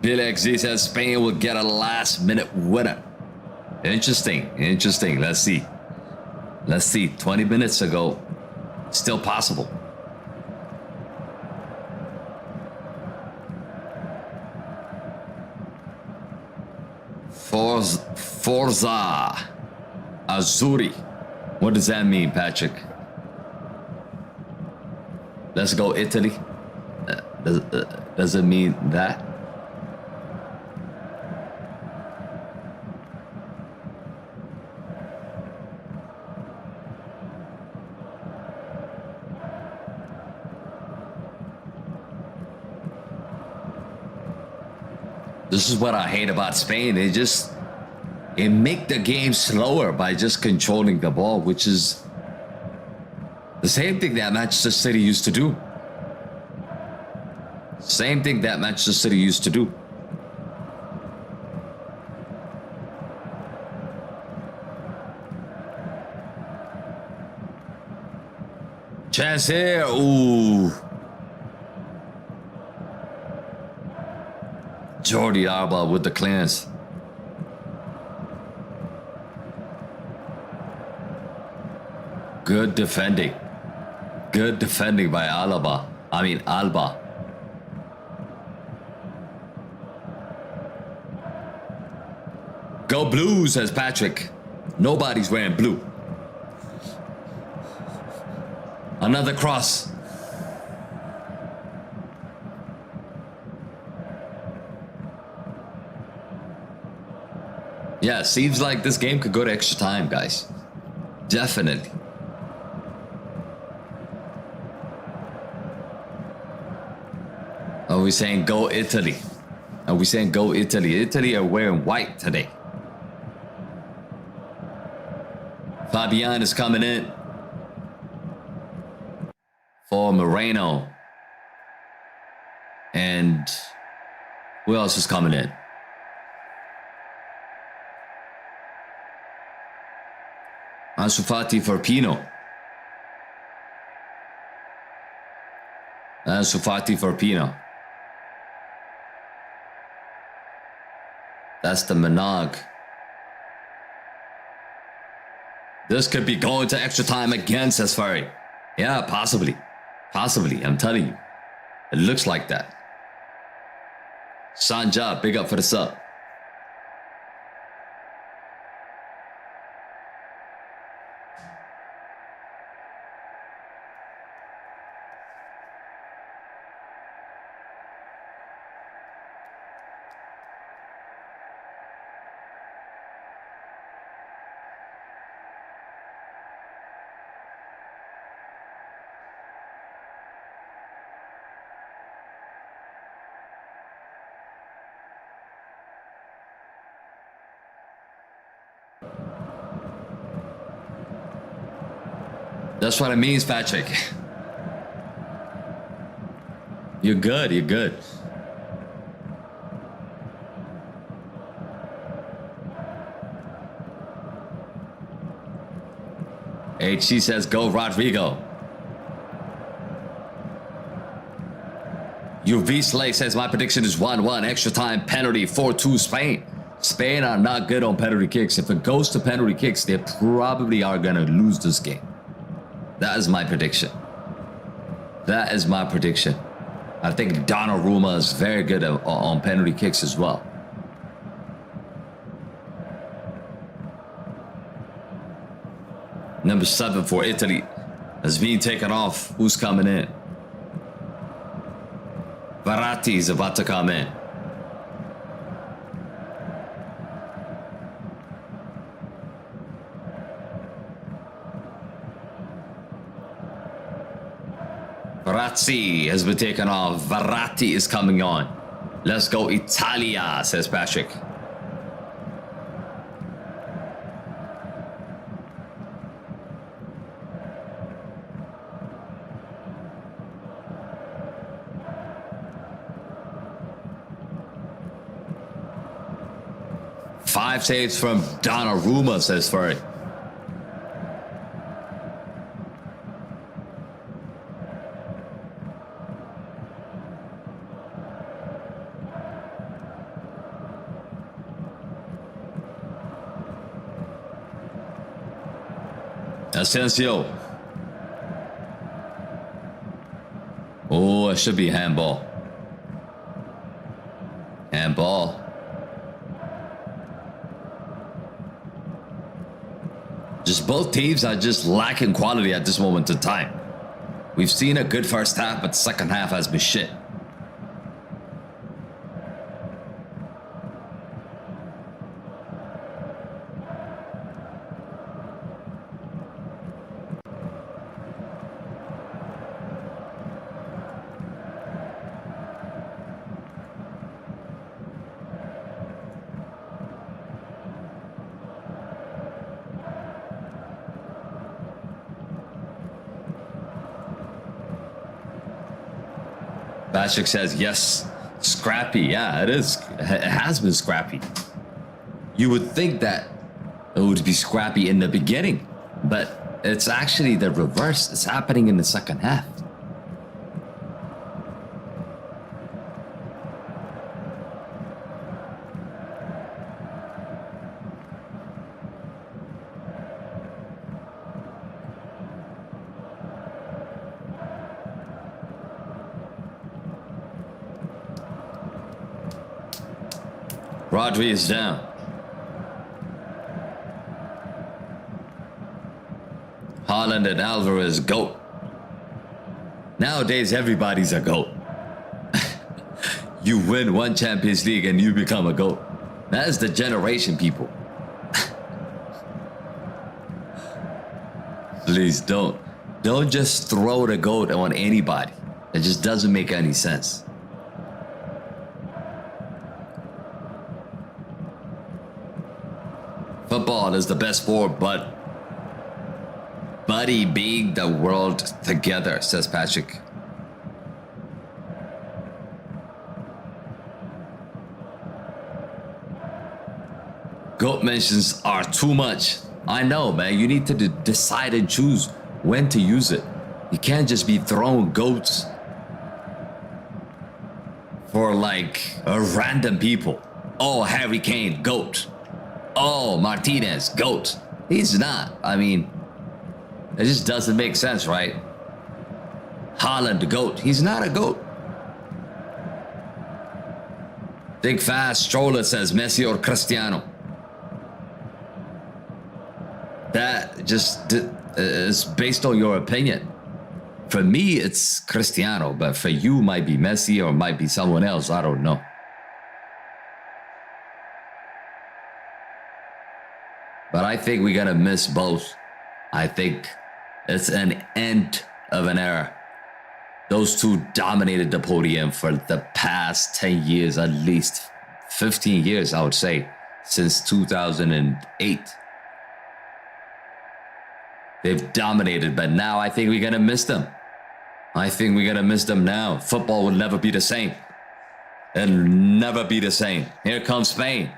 Bill XZ says Spain will get a last-minute winner. Interesting, interesting. Let's see. Let's see. 20 minutes ago, still possible. Forza Azzurri. What does that mean, Patrick? Let's go Italy. Does it mean that? This is what I hate about Spain. They make the game slower by just controlling the ball, which is the same thing that Manchester City used to do. Same thing that Manchester City used to do. Chance here. Ooh. Jordi Alba with the clearance. Good defending. Good defending by Alba. Alba. Go Blues, says Patrick. Nobody's wearing blue. Another cross. Yeah, seems like this game could go to extra time, guys. Definitely. Are we saying go Italy? Are we saying go Italy? Italy are wearing white today. Fabian is coming in for Moreno. And who else is coming in? Ansu Fati for Pino. Ansu Fati for Pino. That's the Manague. This could be going to extra time again, says Furry. Yeah, possibly. Possibly, I'm telling you. It looks like that. Sanja, big up for the sub. That's what it means, Patrick. You're good, you're good. HC says go Rodrigo. Uv says my prediction is 1-1 extra time penalty 4-2 Spain. Spain are not good on penalty kicks. If it goes to penalty kicks, they probably are gonna lose this game. That is my prediction. That is my prediction. I think Donnarumma is very good on penalty kicks as well. Number 7 for Italy is being taken off. Who's coming in? Verratti is about to come in. Verratti has been taken off. Verratti is coming on. Let's go Italia, says Patrick. Five saves from Donnarumma, says Furry. Asensio. Oh, it should be handball. Handball. Just both teams are just lacking quality at this moment in time. We've seen a good first half, but the second half has been shit. Patrick says, yes, scrappy. Yeah, it is. It has been scrappy. You would think that it would be scrappy in the beginning, but it's actually the reverse. It's happening in the second half. Rodri is down. Haaland and Alvarez, GOAT. Nowadays, everybody's a GOAT. You win one Champions League and you become a GOAT. That is the generation, people. Please don't just throw the GOAT on anybody. It just doesn't make any sense. Football is the best sport, but buddy, being the world together, says Patrick. GOAT mentions are too much. I know, man. You need to decide and choose when to use it. You can't just be throwing GOATs for like random people. Oh, Harry Kane, GOAT. Oh, Martinez, GOAT. He's not. I mean, it just doesn't make sense, right? Haaland, GOAT. He's not a GOAT. Think fast. Stroller says Messi or Cristiano. That just is based on your opinion. For me, it's Cristiano, but for you, might be Messi or might be someone else. I don't know. But I think we're gonna miss both. I think it's an end of an era. Those two dominated the podium for the past 10 years, at least 15 years, I would say, since 2008. They've dominated, but now I think we're gonna miss them. I think we're gonna miss them now. Football will never be the same. It'll never be the same. Here comes Spain.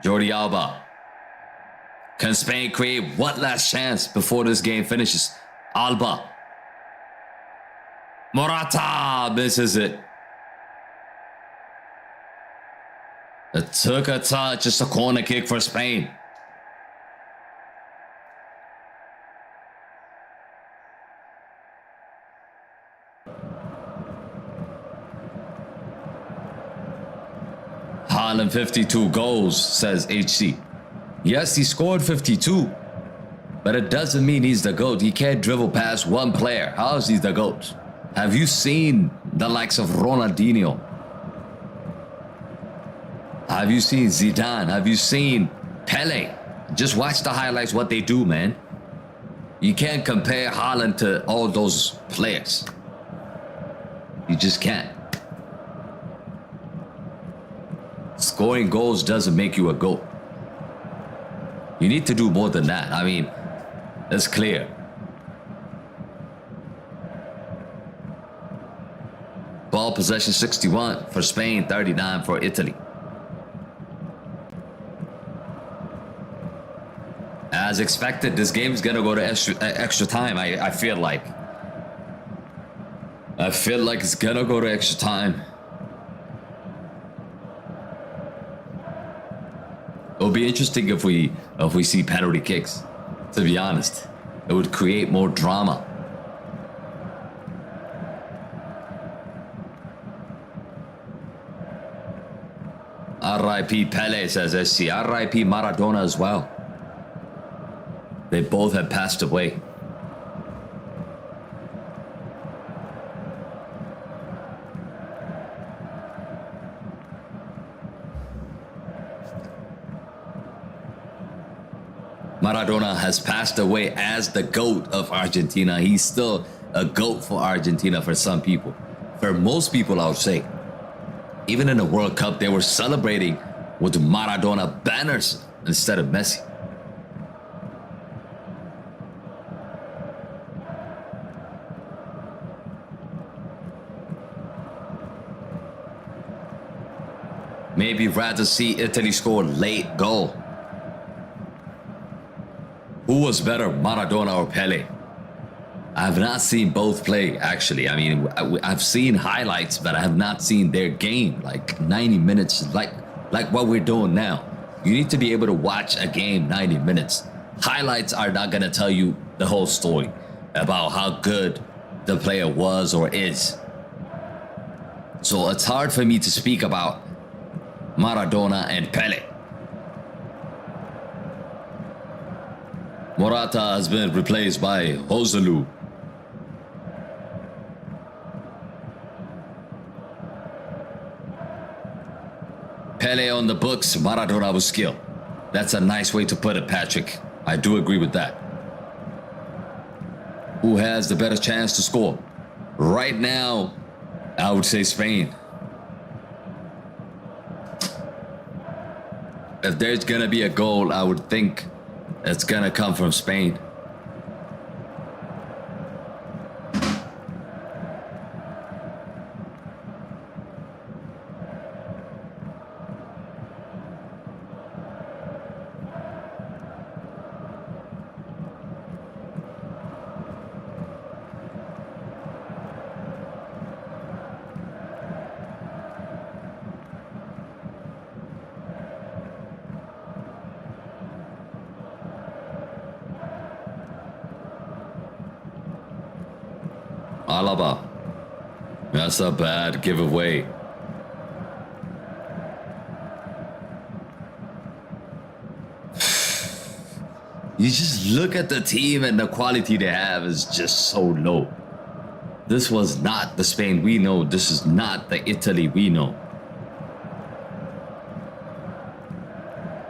Jordi Alba. Can Spain create one last chance before this game finishes? Alba. Morata misses it. It took a touch, just a corner kick for Spain. Haaland 52 goals, says HC. Yes, he scored 52, but it doesn't mean he's the GOAT. He can't dribble past one player. How is he the GOAT? Have you seen the likes of Ronaldinho? Have you seen Zidane? Have you seen Pele? Just watch the highlights, what they do, man. You can't compare Haaland to all those players. You just can't. Scoring goals doesn't make you a GOAT. You need to do more than that. I mean, it's clear. Ball possession 61 for Spain, 39 for Italy. As expected, this game is going to go to extra time, I feel like. I feel like it's going to go to extra time. It'll be interesting if we see penalty kicks, to be honest. It would create more drama. R.I.P. Pele, says SC. R.I.P. Maradona as well. They both have passed away. Maradona has passed away as the GOAT of Argentina. He's still a GOAT for Argentina for some people. For most people, I would say. Even in the World Cup, they were celebrating with Maradona banners instead of Messi. Maybe rather see Italy score late goal. Who was better, Maradona or Pele? I have not seen both play, actually. I mean, I've seen highlights, but I have not seen their game, like 90 minutes, like what we're doing now. You need to be able to watch a game 90 minutes. Highlights are not going to tell you the whole story about how good the player was or is. So it's hard for me to speak about Maradona and Pele. Morata has been replaced by Joselu. Pele on the books, Maradona with skill. That's a nice way to put it, Patrick. I do agree with that. Who has the better chance to score? Right now, I would say Spain. If there's gonna be a goal, I would think it's gonna come from Spain. Alaba. That's a bad giveaway. You just look at the team and the quality they have is just so low. This was not the Spain we know. This is not the Italy we know.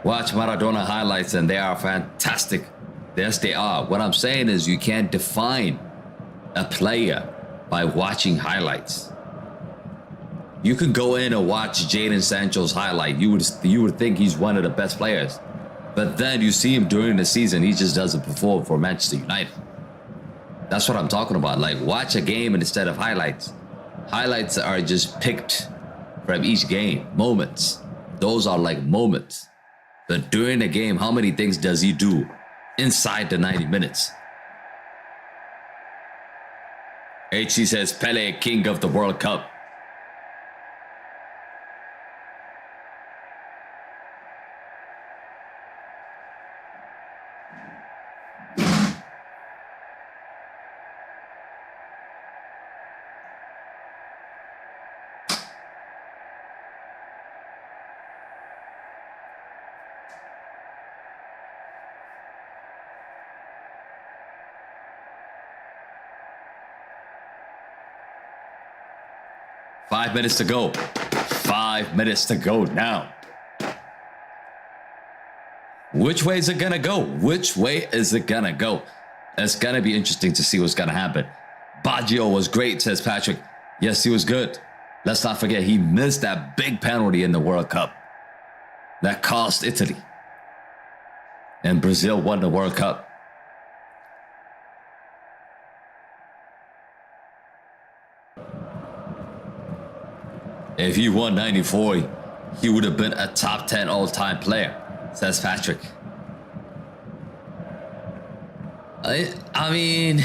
Watch Maradona highlights and they are fantastic. Yes, they are. What I'm saying is you can't define a player by watching highlights. You can go in and watch Jadon Sancho's highlight. You would think he's one of the best players. But then you see him during the season, he just doesn't perform for Manchester United. That's what I'm talking about. Like, watch a game instead of highlights. Highlights are just picked from each game. Moments. Those are like moments. But during the game, how many things does he do inside the 90 minutes? HC says Pele, king of the World Cup. Five minutes to go. 5 minutes to go now. Which way is it gonna go? Which way is it gonna go? It's gonna be interesting to see what's gonna happen. Baggio was great, says Patrick. Yes, he was good. Let's not forget he missed that big penalty in the World Cup. That cost Italy. And Brazil won the World Cup. If he won 94, he would have been a top 10 all-time player, says Patrick. I mean,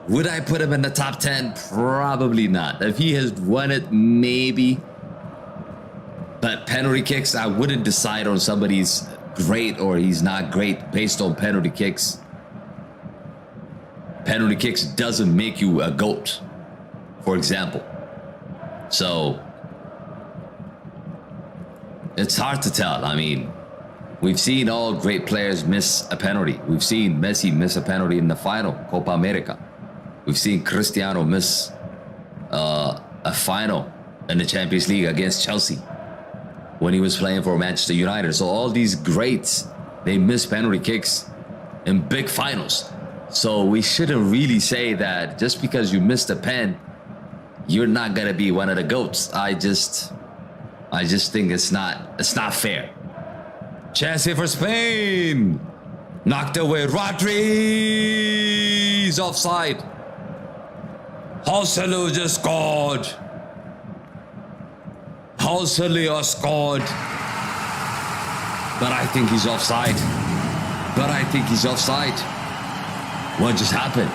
would I put him in the top 10? Probably not. If he has won it, maybe. But penalty kicks, I wouldn't decide on somebody's great or he's not great based on penalty kicks. Penalty kicks doesn't make you a GOAT, for example. So it's hard to tell. I mean, we've seen all great players miss a penalty. We've seen Messi miss a penalty in the final, Copa America. We've seen Cristiano miss a final in the Champions League against Chelsea when he was playing for Manchester United. So all these greats, they miss penalty kicks in big finals. So we shouldn't really say that just because you missed a pen, you're not gonna be one of the GOATs. I just think it's not fair. Chance here for Spain. Knocked away. Rodri's offside. Joselu just scored. Joselu scored. But I think he's offside. What just happened?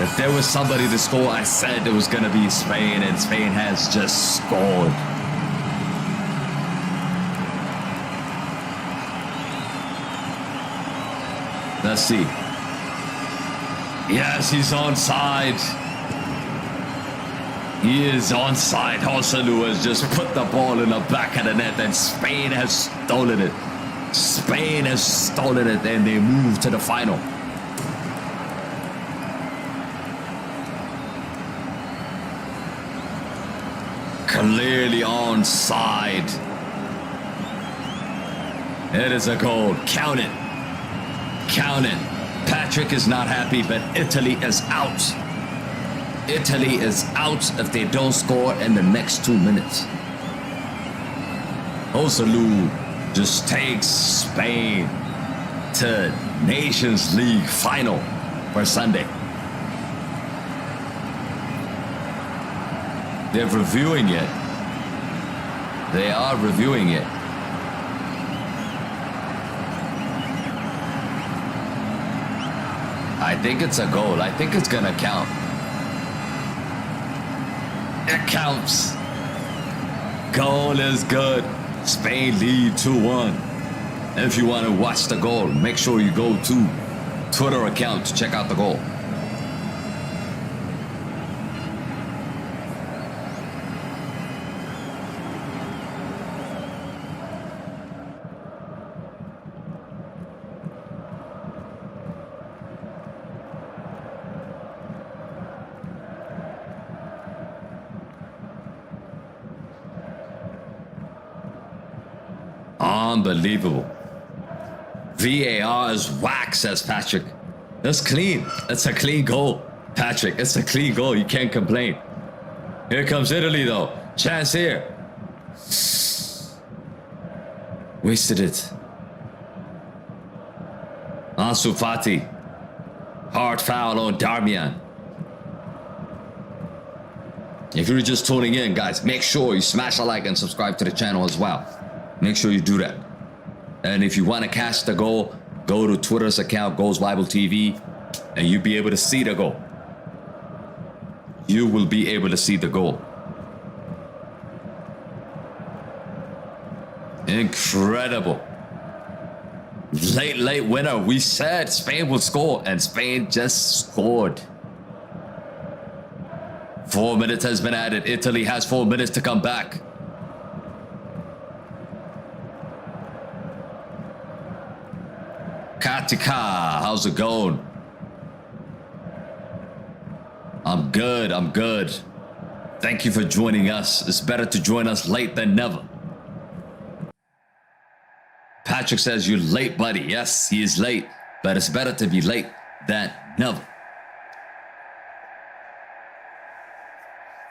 If there was somebody to score, I said it was going to be Spain, and Spain has just scored. Let's see. Yes, he's onside. He is onside. Joselu has just put the ball in the back of the net, and Spain has stolen it. Spain has stolen it, and they move to the final. Clearly onside. It is a goal. Count it. Count it. Patrick is not happy, but Italy is out. Italy is out if they don't score in the next 2 minutes. Joselu just takes Spain to Nations League final for Sunday. They're reviewing it. They are reviewing it. I think it's a goal. I think it's gonna count. It counts. Goal is good. Spain lead 2-1. If you want to watch the goal, make sure you go to Twitter account to check out the goal. Unbelievable. VAR is whack, says Patrick. That's clean. That's a clean goal, Patrick. It's a clean goal. You can't complain. Here comes Italy, though. Chance here. Wasted it. Ansu Fati. Hard foul on Darmian. If you're just tuning in, guys, make sure you smash a like and subscribe to the channel as well. Make sure you do that. And if you want to catch the goal, go to Twitter's account, Goals Bible TV, and you'll be able to see the goal. You will be able to see the goal. Incredible. Late winner. We said Spain would score, and Spain just scored. 4 minutes has been added. Italy has 4 minutes to come back. Katika, how's it going? I'm good, I'm good. Thank you for joining us. It's better to join us late than never. Patrick says you're late, buddy. Yes, he is late, but it's better to be late than never.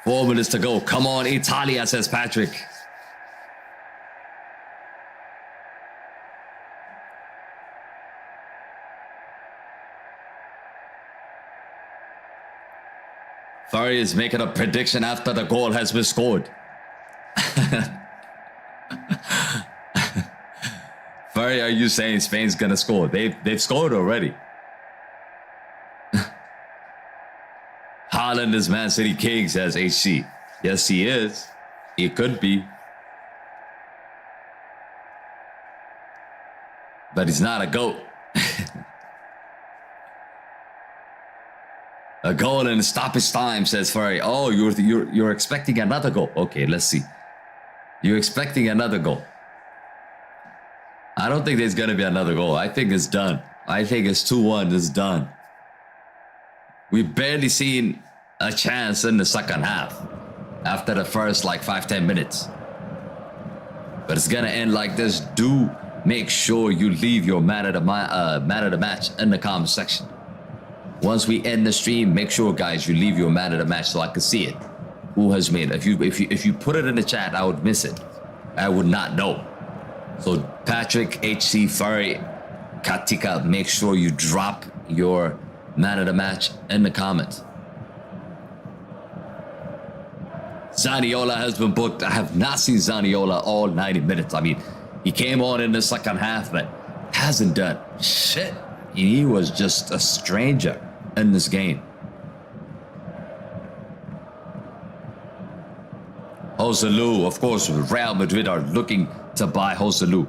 4 minutes to go. Come on, Italia, says Patrick. Furry is making a prediction after the goal has been scored. Furry, are you saying Spain's gonna score? They've scored already. Haaland is Man City King, says HC. Yes, he is. He could be. But he's not a GOAT. A goal in stoppage time, says Furry. Oh, you're expecting another goal. Okay, let's see. You're expecting another goal. I don't think there's gonna be another goal. I think it's done. I think it's 2-1. It's done. We've barely seen a chance in the second half after the first like 5-10 minutes. But it's gonna end like this. Do make sure you leave your man of the match in the comment section. Once we end the stream, make sure, guys, you leave your man of the match so I can see it. Who has made it? If you put it in the chat, I would miss it. I would not know. So Patrick, HC, Furry, Katika, make sure you drop your man of the match in the comments. Zaniola has been booked. I have not seen Zaniola all 90 minutes. I mean, he came on in the second half, but hasn't done shit. He was just a stranger in this game. Joselu, of course, Real Madrid are looking to buy Joselu.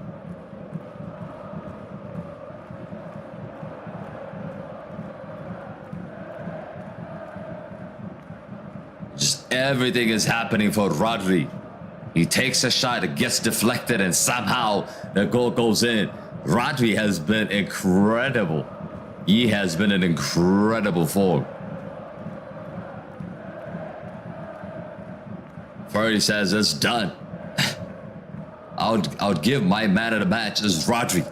everything is happening for Rodri. He takes a shot, it gets deflected, and somehow the goal goes in. Rodri has been incredible. He has been an incredible form. Ferdy says it's done. I would give my man of the match is Rodri.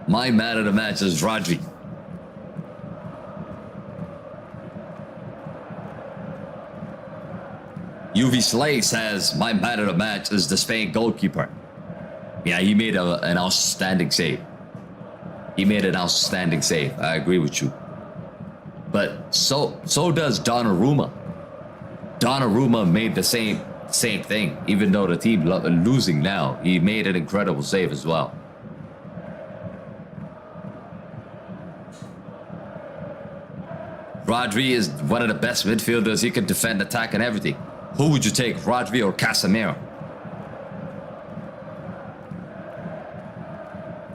My man of the match is Rodri. UV Slay says my man of the match is the Spain goalkeeper. Yeah, he made an outstanding save. He made an outstanding save. I agree with you. But so does Donnarumma. Donnarumma made the same thing. Even though the team losing now, he made an incredible save as well. Rodri is one of the best midfielders. He can defend, attack, and everything. Who would you take, Rodri or Casemiro?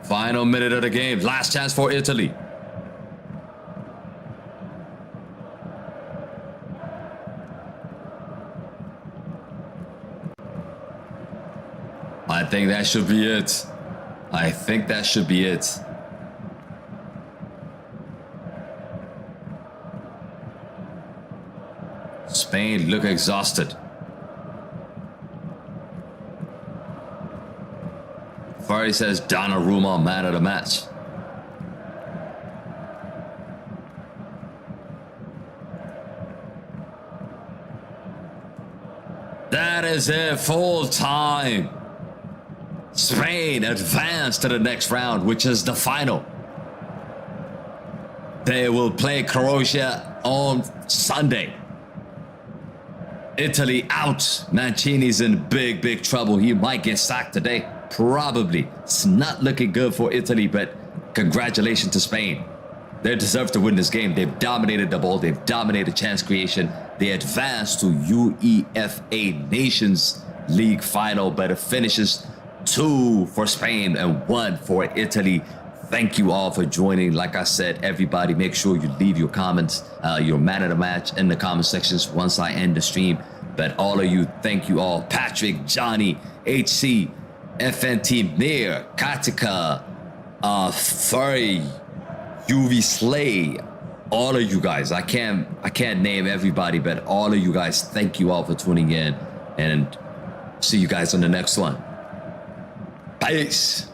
Final minute of the game. Last chance for Italy. I think that should be it. I think that should be it. Spain look exhausted. Ferry says Donnarumma man of the match. That is it, full time. Spain advanced to the next round, which is the final. They will play Croatia on Sunday. Italy out. Mancini's in big trouble. He might get sacked today. Probably. It's not looking good for Italy, but congratulations to Spain. They deserve to win this game. They've dominated the ball. They've dominated chance creation. They advanced to UEFA Nations League final, but it finishes 2 for Spain and 1 for Italy. Thank you all for joining. Like I said, everybody, make sure you leave your comments, your man of the match in the comment sections once I end the stream. But all of you, thank you all. Patrick, Johnny, HC, FNT, Mir, Katika, Furry, UV Slay, all of you guys. I can't name everybody, but all of you guys, thank you all for tuning in, and see you guys on the next one. Peace.